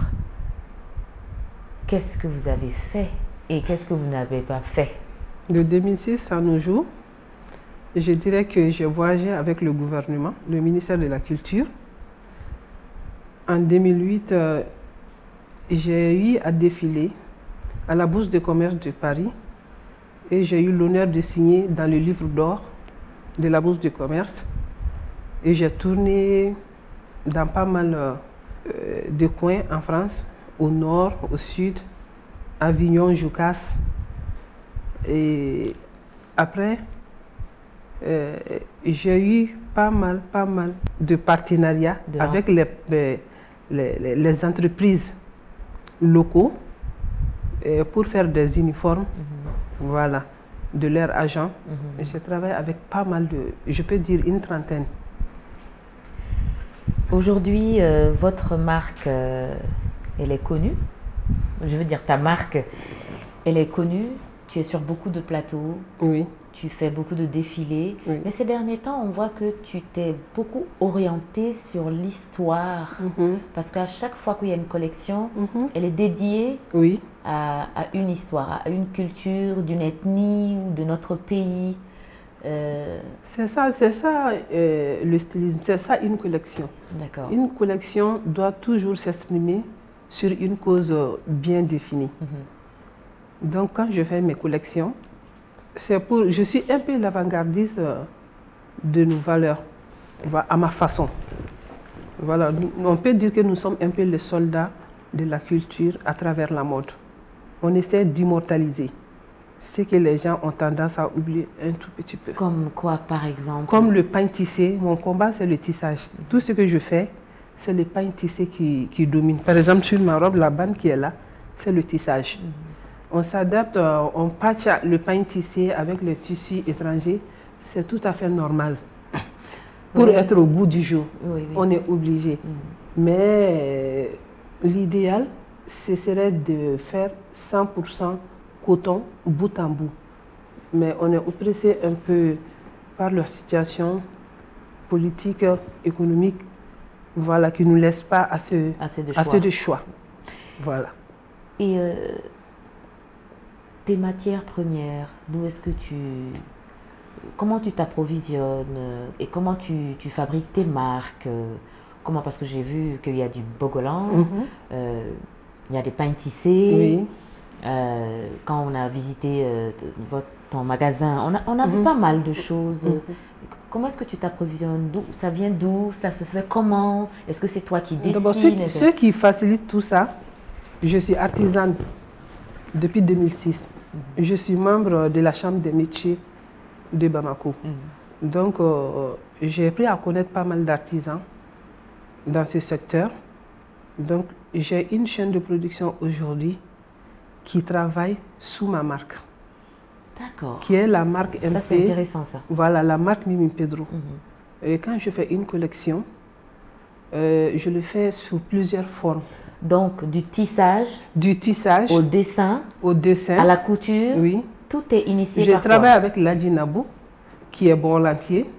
S2: qu'est-ce que vous avez fait et qu'est-ce que vous n'avez pas fait?
S5: De 2006 à nos jours, je dirais que j'ai voyagé avec le gouvernement, le ministère de la Culture. En 2008, j'ai eu à défiler à la Bourse de commerce de Paris et j'ai eu l'honneur de signer dans le livre d'or de la Bourse de commerce. Et j'ai tourné dans pas mal de coins en France, au nord, au sud, Avignon, Joucas. Et après, j'ai eu pas mal de partenariats avec les entreprises locaux pour faire des uniformes, voilà, de leurs agents. J'ai travaillé avec pas mal je peux dire une trentaine.
S2: Aujourd'hui, votre marque, elle est connue. Je veux dire, ta marque, elle est connue. Tu es sur beaucoup de plateaux.
S5: Oui.
S2: Tu fais beaucoup de défilés.
S5: Oui.
S2: Mais ces derniers temps, on voit que tu t'es beaucoup orientée sur l'histoire. Parce qu'à chaque fois qu'il y a une collection, elle est dédiée à une histoire, à une culture, d'une ethnie ou de notre pays.
S5: C'est ça le stylisme, c'est ça une collection.
S2: D'accord.
S5: Une collection doit toujours s'exprimer sur une cause bien définie. Donc quand je fais mes collections, je suis un peu l'avant-gardiste de nos valeurs, à ma façon. Voilà, on peut dire que nous sommes un peu les soldats de la culture à travers la mode. On essaie d'immortaliser ce que les gens ont tendance à oublier un tout petit peu.
S2: Comme quoi, par exemple? Comme
S5: le pain tissé. Mon combat, c'est le tissage. Tout ce que je fais, c'est le pain tissé qui domine. Par exemple, sur ma robe, la bande qui est là, c'est le tissage. On s'adapte, on patche le pain tissé avec les tissus étrangers. C'est tout à fait normal. Pour être au bout du jour, on est obligé. Mais l'idéal, ce serait de faire 100% coton bout en bout. Mais on est oppressé un peu par leur situation politique, économique, voilà, qui ne nous laisse pas assez de choix. Voilà.
S2: Et tes matières premières, d'où est-ce que comment tu t'approvisionnes et comment tu fabriques tes marques? Comment? Parce que j'ai vu qu'il y a du bogolan, il y a des pains tissés. Quand on a visité ton magasin, on a vu pas mal de choses. comment est-ce que tu t'approvisionnes? Ça vient d'où? Ça se fait comment? Est-ce que c'est toi qui décides?
S5: D'abord, ce qui facilite tout ça, je suis artisane depuis 2006. Je suis membre de la Chambre des métiers de Bamako. Donc, j'ai appris à connaître pas mal d'artisans dans ce secteur. Donc, j'ai une chaîne de production aujourd'hui qui travaille sous ma marque.
S2: D'accord.
S5: Qui est la marque MP.
S2: Ça, c'est intéressant, ça.
S5: Voilà, la marque Mimi Pedro. Et quand je fais une collection, je le fais sous plusieurs formes.
S2: Donc, du tissage au dessin, à la couture,
S5: oui.
S2: Tout est initié par toi.
S5: Je travaille avec Ladi Nabou, qui est borlantier.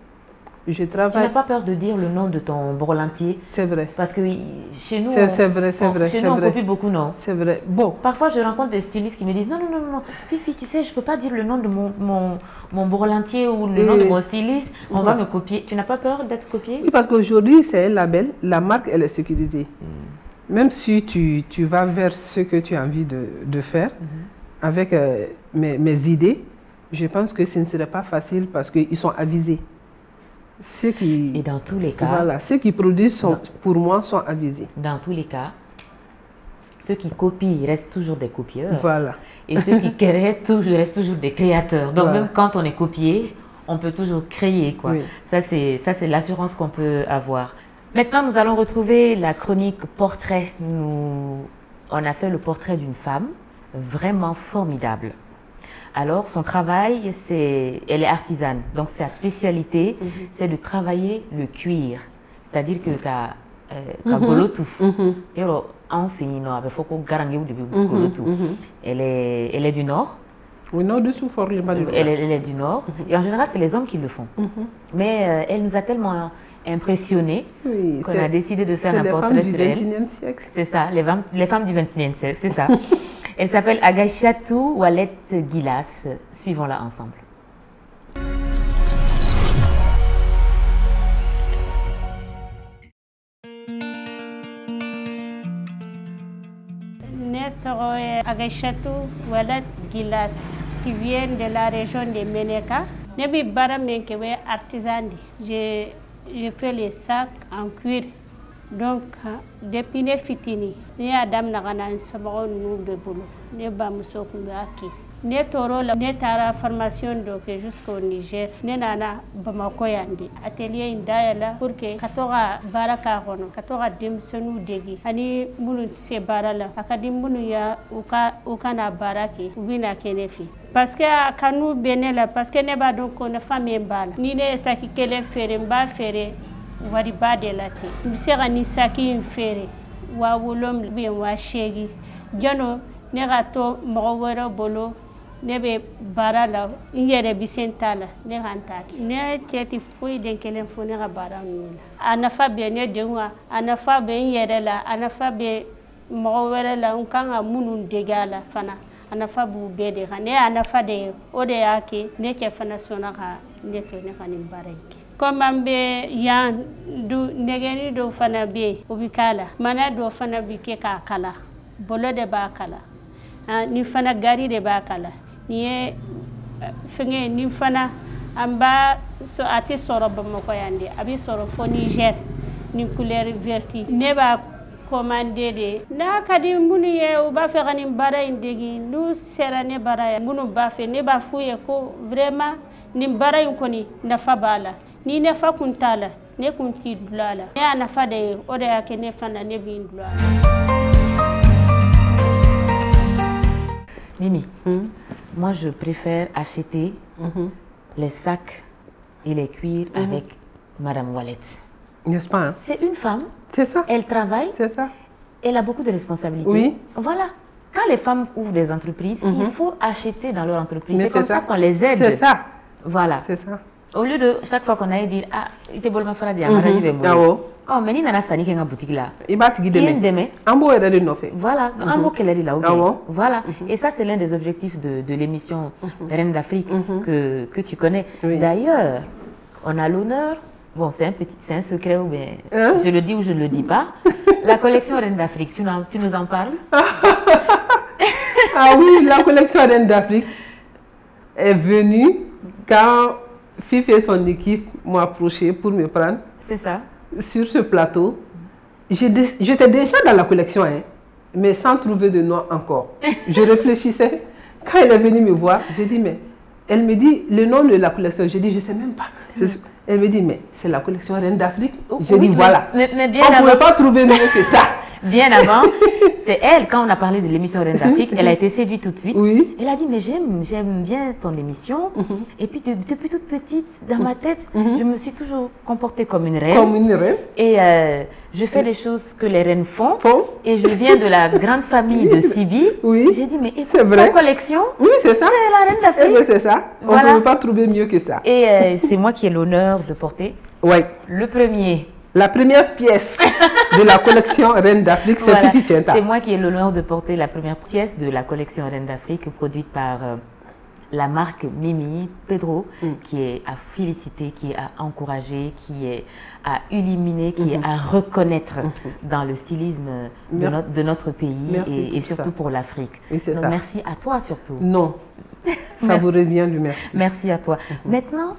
S2: Tu n'as pas peur de dire le nom de ton borlantier?
S5: C'est vrai.
S2: Parce que chez nous,
S5: chez
S2: nous, on copie beaucoup, non?
S5: C'est vrai. Bon.
S2: Parfois, je rencontre des stylistes qui me disent non, Fifi, tu sais, je ne peux pas dire le nom de mon borlantier ou le nom de mon styliste. On va me copier. Tu n'as pas peur d'être copié?
S5: Oui, parce qu'aujourd'hui, c'est un label. La marque, elle est sécurisée. Même si tu vas vers ce que tu as envie de faire, avec mes idées, je pense que ce ne serait pas facile parce qu'ils sont avisés.
S2: Et dans tous les cas,
S5: voilà, ceux qui produisent pour moi sont avisés.
S2: Dans tous les cas, ceux qui copient restent toujours des copieurs.
S5: Voilà.
S2: Et ceux qui créent restent toujours des créateurs. Donc même quand on est copié, on peut toujours créer, quoi. Oui. Ça, c'est l'assurance qu'on peut avoir. Maintenant, nous allons retrouver la chronique portrait. On a fait le portrait d'une femme vraiment formidable. Alors, son travail, elle est artisane. Donc, sa spécialité, c'est de travailler le cuir. C'est-à-dire que elle est du Nord.
S5: Oui, non, dessous, fort,
S2: elle est du Nord. Et en général, c'est les hommes qui le font. Mais elle nous a tellement impressionnés qu'on a décidé de faire un portrait sur elle. C'est ça, les femmes du XXIe siècle, c'est ça. Elle s'appelle Agachatou Wallet Gilas. Suivons-la ensemble.
S11: Agachatou Wallet Gilas, qui vient de la région de Meneka. Nebi bara menkewe artisan. Je fais les sacs en cuir. Donc, depuis les fitini, ni Adam Nagana Sabon nous de boulot, ni Bamusokumaki, ni Toro, ni Tara formation donc jusqu'au Niger, ni Nana Bamakoyandi, atelier Indayala pour que Katora Baraka Rono, Katora Dimsonu Degi, Ani Mulu Se Barala, Akadimunuya, Ukana Baraki, Ubina Kenefi. Parce que quand nous benela, parce que n'est pas donc une femme bala, ni ne saki kele fere mba fere. Wari ba de lati bisera ni saki infere wa wolom bien wa shegi jono ne gato mogoro bolo ne be barala ingere bisentala ne hantaki ne teti fui den kelen fo ne ga bara nula anafa be ne denwa anafa be ingere la anafa be mogoro la unkanga munun degala fana anafa bu be de ne anafa de ode yake ne ke fana sona ga ne to ne kanin baranki. Comme ambe yan du negeni do fana be ubikala mana do fana bi ke ka kala bolo de ba kala ni fana gari de ba kala ni fenge ni fana amba so ati soro bamako yande abi soro fo Niger ni couleur verti ne ba commandé de na kadi munu ye u ba fe ganin bara indegi nu sera ne bara munu ba fe ne ba fuye ko vraiment ni bara koni na fa bala ni ne fa kuntala ne kunti dulala ne ana fa de ode yake ne fana ne bin dulala.
S2: Mimi, moi je préfère acheter les sacs et les cuirs avec Madame Wallet.
S5: N'est-ce pas?
S2: C'est une femme.
S5: C'est ça.
S2: Elle travaille.
S5: C'est ça.
S2: Elle a beaucoup de responsabilités.
S5: Oui.
S2: Voilà. Quand les femmes ouvrent des entreprises, il faut acheter dans leur entreprise. C'est comme ça qu'on les aide.
S5: C'est ça.
S2: Voilà.
S5: C'est ça.
S2: Au lieu de chaque fois qu'on aille dire ah, il te bolma fara dia oh mais ni nana sani kenga boutique là.
S5: Il va te guider. Ambo est de nofer.
S2: Voilà. Ambo qu'elle est là. Voilà. Et ça c'est l'un des objectifs de l'émission Reine d'Afrique que tu connais. D'ailleurs, on a l'honneur. Bon, c'est un secret ou bien je le dis ou je ne le dis pas. La collection Reine d'Afrique, tu nous en parles?
S5: Ah oui, la collection Reine d'Afrique est venue quand Fifi et son équipe m'ont approché pour me prendre.
S2: C'est ça.
S5: Sur ce plateau. J'étais déjà dans la collection, hein, mais sans trouver de nom encore. Je réfléchissais. Quand elle est venue me voir, j'ai dit, mais... Elle me dit le nom de la collection. J'ai dit, je ne sais même pas. Elle me dit, mais c'est la collection Reine d'Afrique. J'ai dit, voilà.
S2: Mais bien
S5: on ne pouvait pas trouver mieux que ça.
S2: Bien avant, c'est elle, quand on a parlé de l'émission Reine d'Afrique, elle a été séduite tout de suite.
S5: Oui.
S2: Elle a dit, mais j'aime bien ton émission. Et puis depuis toute petite, dans ma tête, je me suis toujours comportée comme une reine.
S5: Comme une reine.
S2: Et je fais les choses que les reines font. Et je viens de la grande famille de Sibi.
S5: Oui.
S2: J'ai dit, mais écoute, ta collection,
S5: oui, c'est ça.
S2: C'est la Reine d'Afrique.
S5: C'est ça.
S2: Voilà.
S5: On ne peut pas trouver mieux que ça.
S2: Et c'est moi qui ai l'honneur de porter le premier.
S5: La première pièce de la collection Reine d'Afrique, c'est Fifi Tienta.
S2: C'est moi qui ai l'honneur de porter la première pièce de la collection Reine d'Afrique produite par la marque Mimi Pedro, qui est à féliciter, qui est à encourager, qui est à illuminer, qui est à reconnaître dans le stylisme de notre pays et surtout pour l'Afrique. Donc merci à toi surtout.
S5: Non, ça vous revient du merci.
S2: Merci à toi. Maintenant,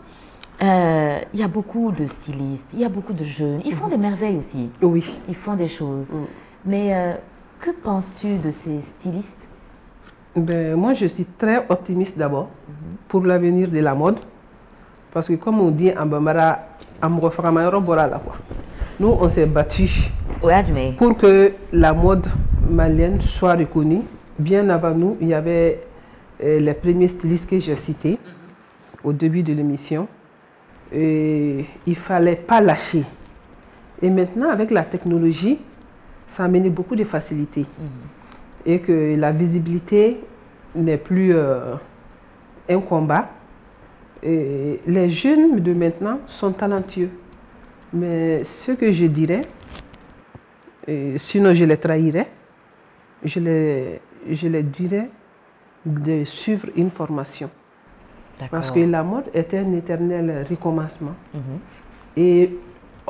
S2: il y a beaucoup de stylistes, il y a beaucoup de jeunes. Ils font des merveilles aussi.
S5: Oui.
S2: Ils font des choses. Mais que penses-tu de ces stylistes?
S5: Ben, moi, je suis très optimiste d'abord pour l'avenir de la mode. Parce que comme on dit en Bambara, nous, on s'est battus pour que la mode malienne soit reconnue. Bien avant nous, il y avait les premiers stylistes que j'ai cités au début de l'émission. Il ne fallait pas lâcher. Et maintenant, avec la technologie, ça a amené beaucoup de facilité. Et que la visibilité n'est plus un combat. Et les jeunes de maintenant sont talentueux. Mais ce que je dirais, sinon je les trahirais, je les dirais de suivre une formation. Parce que la mode est un éternel recommencement. Et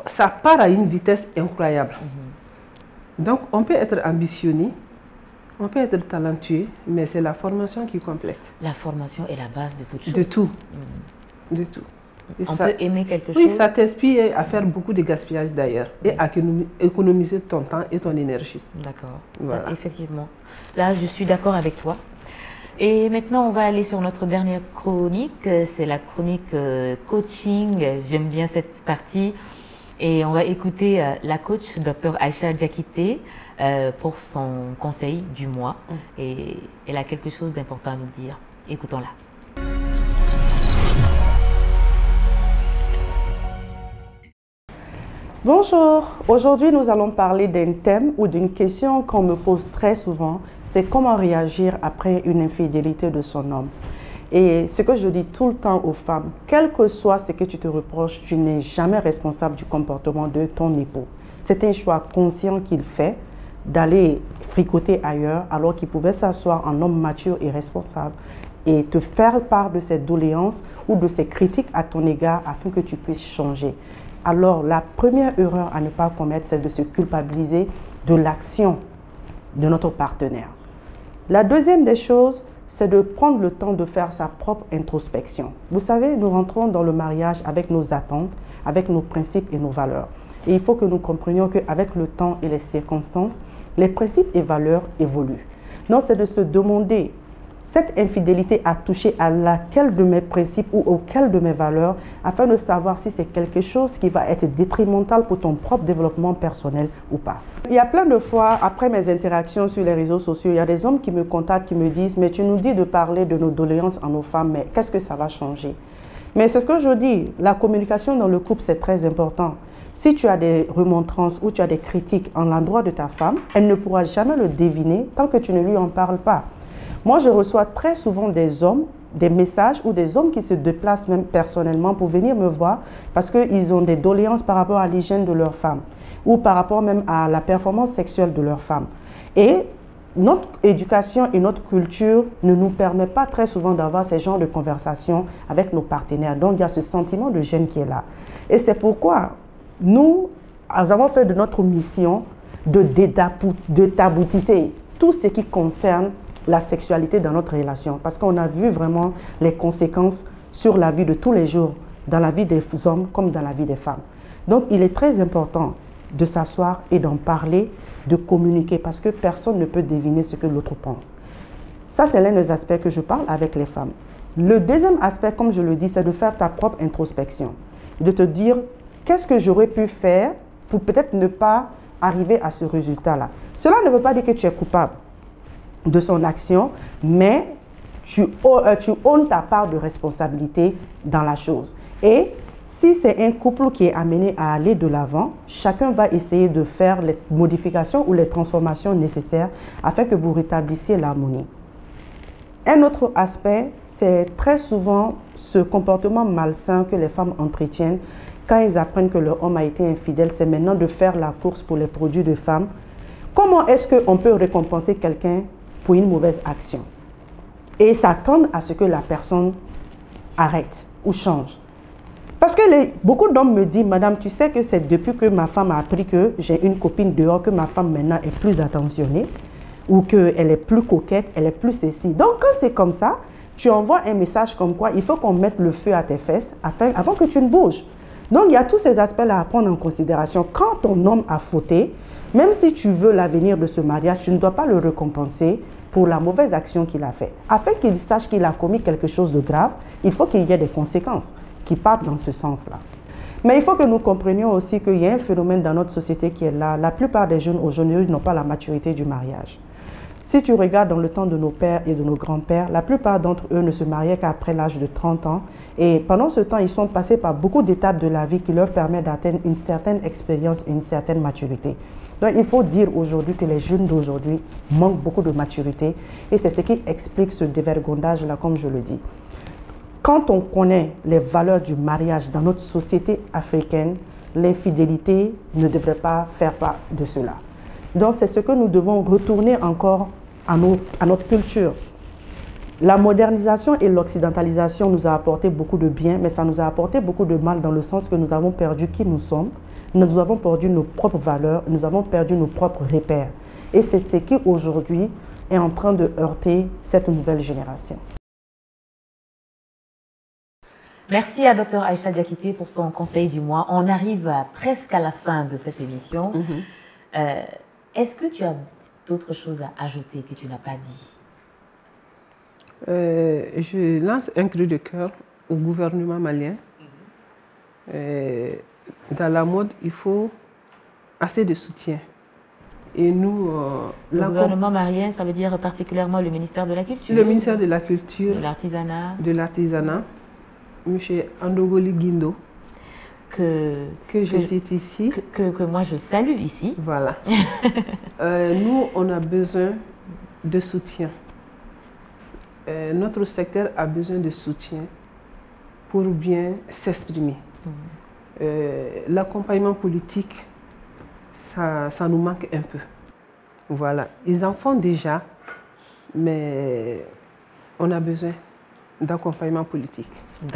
S5: ça part à une vitesse incroyable. Donc, on peut être ambitionné, on peut être talentueux, mais c'est la formation qui complète.
S2: La formation est la base de toute chose.
S5: De tout. De tout. Et
S2: on peut aimer quelque chose.
S5: Oui, ça t'inspire à faire beaucoup de gaspillage d'ailleurs et à économiser ton temps et ton énergie.
S2: D'accord.
S5: Voilà.
S2: Effectivement. Là, je suis d'accord avec toi. Et maintenant, on va aller sur notre dernière chronique. C'est la chronique coaching. J'aime bien cette partie. Et on va écouter la coach, Dr Aïcha Diakité, pour son conseil du mois. Et elle a quelque chose d'important à nous dire. Écoutons-la.
S6: Bonjour, aujourd'hui nous allons parler d'un thème ou d'une question qu'on me pose très souvent. C'est comment réagir après une infidélité de son homme. Et ce que je dis tout le temps aux femmes, quel que soit ce que tu te reproches, tu n'es jamais responsable du comportement de ton époux. C'est un choix conscient qu'il fait d'aller fricoter ailleurs alors qu'il pouvait s'asseoir en homme mature et responsable et te faire part de ses doléances ou de ses critiques à ton égard afin que tu puisses changer. Alors la première erreur à ne pas commettre, c'est de se culpabiliser de l'action de notre partenaire. La deuxième des choses, c'est de prendre le temps de faire sa propre introspection. Vous savez, nous rentrons dans le mariage avec nos attentes, avec nos principes et nos valeurs. Et il faut que nous comprenions qu'avec le temps et les circonstances, les principes et valeurs évoluent. Donc, c'est de se demander, cette infidélité a touché à laquelle de mes principes ou auquel de mes valeurs, afin de savoir si c'est quelque chose qui va être détrimental pour ton propre développement personnel ou pas. Il y a plein de fois, après mes interactions sur les réseaux sociaux, il y a des hommes qui me contactent, qui me disent « Mais tu nous dis de parler de nos doléances à nos femmes, mais qu'est-ce que ça va changer ?» Mais c'est ce que je dis, la communication dans le couple, c'est très important. Si tu as des remontrances ou tu as des critiques en l'endroit de ta femme, elle ne pourra jamais le deviner tant que tu ne lui en parles pas. Moi, je reçois très souvent des hommes, des messages ou des hommes qui se déplacent même personnellement pour venir me voir parce qu'ils ont des doléances par rapport à l'hygiène de leur femme ou par rapport même à la performance sexuelle de leur femme. Et notre éducation et notre culture ne nous permet pas très souvent d'avoir ce genre de conversations avec nos partenaires. Donc, il y a ce sentiment de gêne qui est là. Et c'est pourquoi nous avons fait de notre mission de détaboutisser tout ce qui concerne la sexualité dans notre relation. Parce qu'on a vu vraiment les conséquences sur la vie de tous les jours
S12: dans la vie des hommes comme dans la vie des femmes. Donc il est très important de s'asseoir et d'en parler, de communiquer, parce que personne ne peut deviner ce que l'autre pense. Ça, c'est l'un des aspects que je parle avec les femmes. Le deuxième aspect, comme je le dis, c'est de faire ta propre introspection, de te dire qu'est-ce que j'aurais pu faire pour peut-être ne pas arriver à ce résultat-là. Cela ne veut pas dire que tu es coupable de son action, mais tu owns ta part de responsabilité dans la chose. Et si c'est un couple qui est amené à aller de l'avant, chacun va essayer de faire les modifications ou les transformations nécessaires afin que vous rétablissiez l'harmonie. Un autre aspect, c'est très souvent ce comportement malsain que les femmes entretiennent quand elles apprennent que leur homme a été infidèle, c'est maintenant de faire la course pour les produits de femmes. Comment est-ce qu'on peut récompenser quelqu'un pour une mauvaise action et s'attendre à ce que la personne arrête ou change? Parce que beaucoup d'hommes me disent, madame, tu sais que c'est depuis que ma femme a appris que j'ai une copine dehors, que ma femme maintenant est plus attentionnée, ou qu'elle est plus coquette, elle est plus ceci. Donc quand c'est comme ça, tu envoies un message comme quoi il faut qu'on mette le feu à tes fesses avant que tu ne bouges. Donc il y a tous ces aspects-là à prendre en considération. Quand ton homme a fauté, même si tu veux l'avenir de ce mariage, tu ne dois pas le récompenser pour la mauvaise action qu'il a faite. Afin qu'il sache qu'il a commis quelque chose de grave, il faut qu'il y ait des conséquences qui partent dans ce sens-là. Mais il faut que nous comprenions aussi qu'il y a un phénomène dans notre société qui est là. La plupart des jeunes aujourd'hui n'ont pas la maturité du mariage. Si tu regardes dans le temps de nos pères et de nos grands-pères, la plupart d'entre eux ne se mariaient qu'après l'âge de 30 ans. Et pendant ce temps, ils sont passés par beaucoup d'étapes de la vie qui leur permettent d'atteindre une certaine expérience et une certaine maturité. Donc il faut dire aujourd'hui que les jeunes d'aujourd'hui manquent beaucoup de maturité. Et c'est ce qui explique ce dévergondage-là, comme je le dis. Quand on connaît les valeurs du mariage dans notre société africaine, l'infidélité ne devrait pas faire part de cela. Donc c'est ce que nous devons retourner encore à notre culture. La modernisation et l'occidentalisation nous a apporté beaucoup de bien, mais ça nous a apporté beaucoup de mal dans le sens que nous avons perdu qui nous sommes, nous avons perdu nos propres valeurs, nous avons perdu nos propres repères. Et c'est ce qui aujourd'hui est en train de heurter cette nouvelle génération.
S2: Merci à Dr Aïcha Diakité pour son conseil du mois. On arrive presque à la fin de cette émission. Est-ce que tu as d'autres choses à ajouter que tu n'as pas dit?
S5: Je lance un cri de cœur au gouvernement malien. Dans la mode, il faut assez de soutien. Et nous,
S2: le gouvernement malien, ça veut dire particulièrement le ministère de la Culture?
S5: Le ministère de la Culture.
S2: De l'Artisanat.
S5: De l'Artisanat. M. Andogoli Guindo. Que je cite ici.
S2: Que moi je salue ici.
S5: Voilà. Nous, on a besoin de soutien. Notre secteur a besoin de soutien pour bien s'exprimer. L'accompagnement politique, ça nous manque un peu. Voilà. Ils en font déjà, mais on a besoin d'accompagnement politique.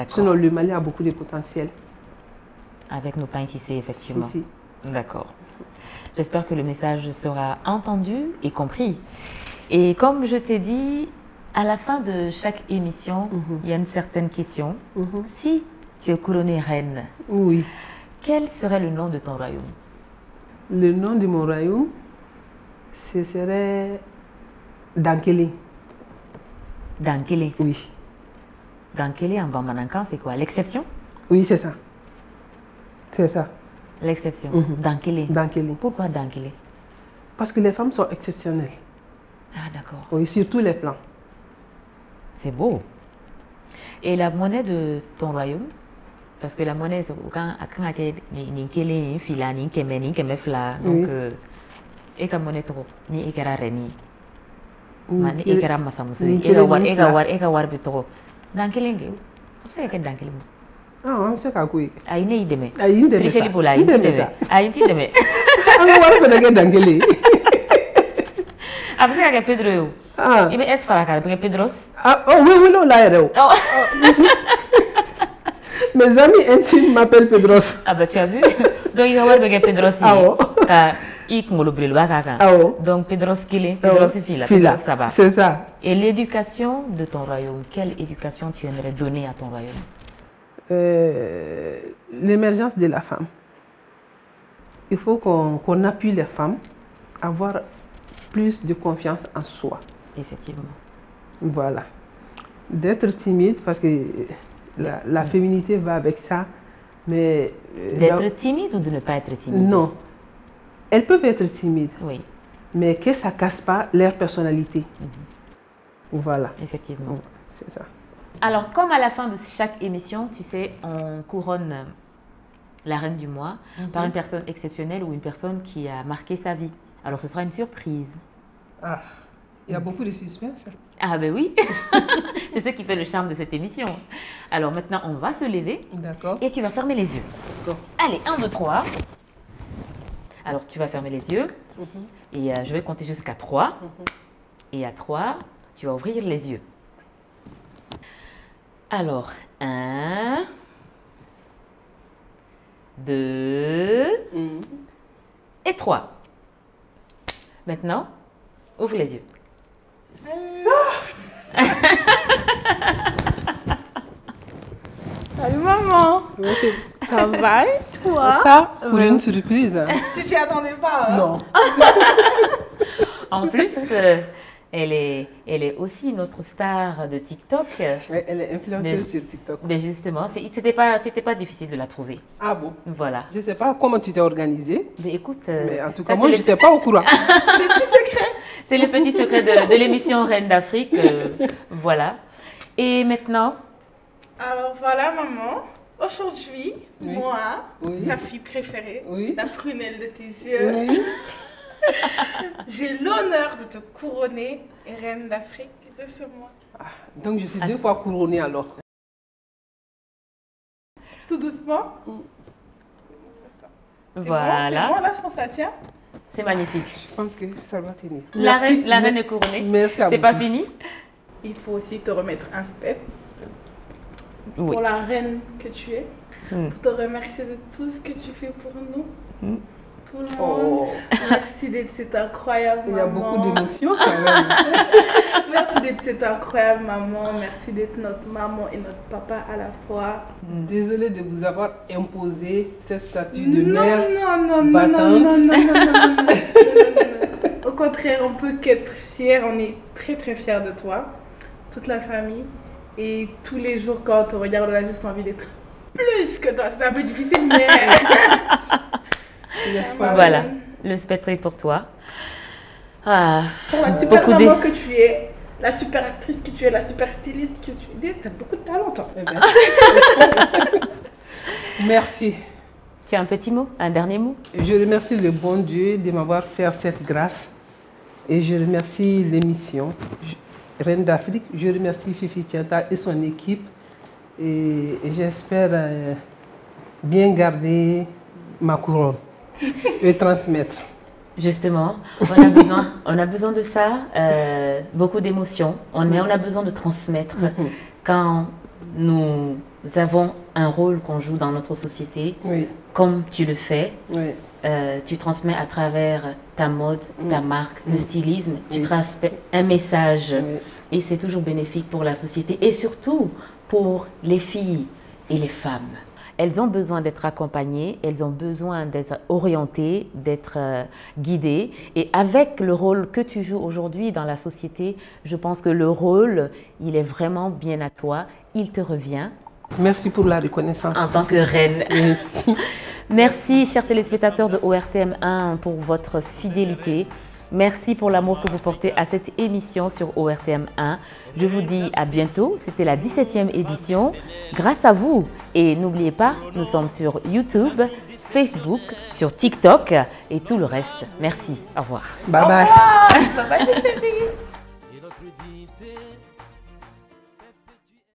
S5: Sinon, le Mali a beaucoup de potentiel.
S2: Avec nos pains tissés, effectivement.
S5: Si.
S2: D'accord. J'espère que le message sera entendu et compris. Et comme je t'ai dit, à la fin de chaque émission, il y a une certaine question. Si tu es couronnée reine,
S5: oui,
S2: quel serait le nom de ton royaume?
S5: Le nom de mon royaume, ce serait Dankele.
S2: Dankele?
S5: Oui.
S2: Dankele en bambanankan, c'est quoi? L'exception?
S5: Oui, c'est ça. C'est ça.
S2: L'exception. Dankele.
S5: Dankele.
S2: Pourquoi Dankele?
S5: Parce que les femmes sont exceptionnelles.
S2: Ah, d'accord.
S5: Oui, sur tous les plans.
S2: C'est beau. Et la monnaie de ton royaume? Parce que la monnaie, quand Ninkele, Fila, Ninkeme, Ninkemefla, donc, et la monnaie trop, ni Ekara Reni, ni Ekara Masamusu, Eka war Bitro. Dankele, c'est que Dankele.
S5: Ah, c'est quoi?
S2: Aïe, ne ideme.
S5: Aïe, ideme.
S2: Tricher pour la ideme. Aïe, ideme.
S5: Ah, mais voilà, c'est Dankele.
S2: Après, c'est Pedro. Ah. Il est Faraka, parce que Pedros.
S5: Ah, oh, oui, non, là, mes amis intimes m'appellent Pedros.
S2: Ah, bah, tu as vu? Donc, il va voir Pedros. Ah, donc, Pedros Kile, Pedros Fila, ça va.
S5: C'est ça.
S2: Et l'éducation de ton royaume, quelle éducation tu aimerais donner à ton royaume?
S5: L'émergence de la femme. Il faut qu'on appuie les femmes à avoir plus de confiance en soi.
S2: Effectivement.
S5: Voilà. D'être timide, parce que la féminité va avec ça, mais...
S2: D'être timide ou de ne pas être timide?
S5: Non. Elles peuvent être timides,
S2: oui,
S5: mais que ça ne casse pas leur personnalité. Voilà.
S2: Effectivement.
S5: C'est ça.
S2: Alors, comme à la fin de chaque émission, tu sais, on couronne la reine du mois par une personne exceptionnelle ou une personne qui a marqué sa vie. Alors, ce sera une surprise.
S5: Ah, il y a beaucoup de suspense.
S2: Ah ben oui, c'est ce qui fait le charme de cette émission. Alors maintenant, on va se lever.
S5: D'accord.
S2: Et tu vas fermer les yeux. Allez, 1, 2, 3. Alors, tu vas fermer les yeux. Et je vais compter jusqu'à 3. Et à 3, tu vas ouvrir les yeux. Alors, 1, 2 et 3. Maintenant, ouvre les yeux.
S13: Salut maman. Ça va et toi?
S5: Ça, pour une surprise.
S13: Tu t'y attendais pas, hein?
S5: Non.
S2: En plus, elle est aussi notre star de TikTok.
S5: Ouais, elle est influenceuse sur TikTok.
S2: Mais justement, c'était pas difficile de la trouver.
S5: Ah bon?
S2: Voilà.
S5: Je ne sais pas comment tu t'es organisée.
S2: Mais écoute,
S5: mais en tout cas, moi, je n'étais pas au courant.
S13: C'est le petit secret.
S2: C'est le petit secret de l'émission Reine d'Afrique. Voilà. Et maintenant?
S13: Alors voilà, maman. Aujourd'hui, moi, ta fille préférée, la prunelle de tes yeux, j'ai l'honneur de te couronner Reine d'Afrique de ce mois.
S5: Ah, donc je suis 2 fois couronnée alors.
S13: Tout doucement.
S2: Voilà.
S13: C'est bon, là, je pense que ça tient.
S2: C'est magnifique.
S5: Je pense que ça va tenir.
S2: La reine est couronnée.
S5: Merci à vous.
S2: C'est pas fini.
S13: Il faut aussi te remettre un step. Pour la reine que tu es. Pour te remercier de tout ce que tu fais pour nous. Tout le monde. Merci d'être cette incroyable maman.
S5: Il y a beaucoup d'émotions quand même.
S13: Merci d'être cette incroyable maman. Merci d'être notre maman et notre papa à la fois.
S5: Désolée de vous avoir imposé cette statue de mère
S13: battante. Non. Au contraire, on peut qu'être fiers. On est très très fiers de toi. Toute la famille. Et tous les jours, quand on te regarde, on a juste envie d'être plus que toi. C'est un peu difficile, mais...
S2: Voilà, le spectre est pour toi. Ah,
S13: pour la super maman que tu es, la super actrice que tu es, la super styliste que tu es. Tu as beaucoup de talent, toi.
S5: Merci.
S2: Tu as un petit mot, un dernier mot?
S5: Je remercie le bon Dieu de m'avoir fait cette grâce. Et je remercie l'émission Reine d'Afrique. Je remercie Fifi Tianta et son équipe. Et j'espère bien garder ma couronne et transmettre.
S2: Justement, on a besoin de ça, beaucoup d'émotions, mais on a besoin de transmettre. Quand nous avons un rôle qu'on joue dans notre société, comme tu le fais, tu transmets à travers ta mode, ta marque, le stylisme, tu transmets un message et c'est toujours bénéfique pour la société et surtout pour les filles et les femmes. Elles ont besoin d'être accompagnées, elles ont besoin d'être orientées, d'être guidées. Et avec le rôle que tu joues aujourd'hui dans la société, je pense que le rôle, il est vraiment bien à toi, il te revient.
S5: Merci pour la reconnaissance.
S2: En tant que reine. Merci, chers téléspectateurs de ORTM1, pour votre fidélité. Merci pour l'amour que vous portez à cette émission sur ORTM1. Je vous dis à bientôt. C'était la 17e édition. Grâce à vous. Et n'oubliez pas, nous sommes sur YouTube, Facebook, sur TikTok et tout le reste. Merci. Au revoir.
S5: Bye bye.
S13: Bye bye, chérie.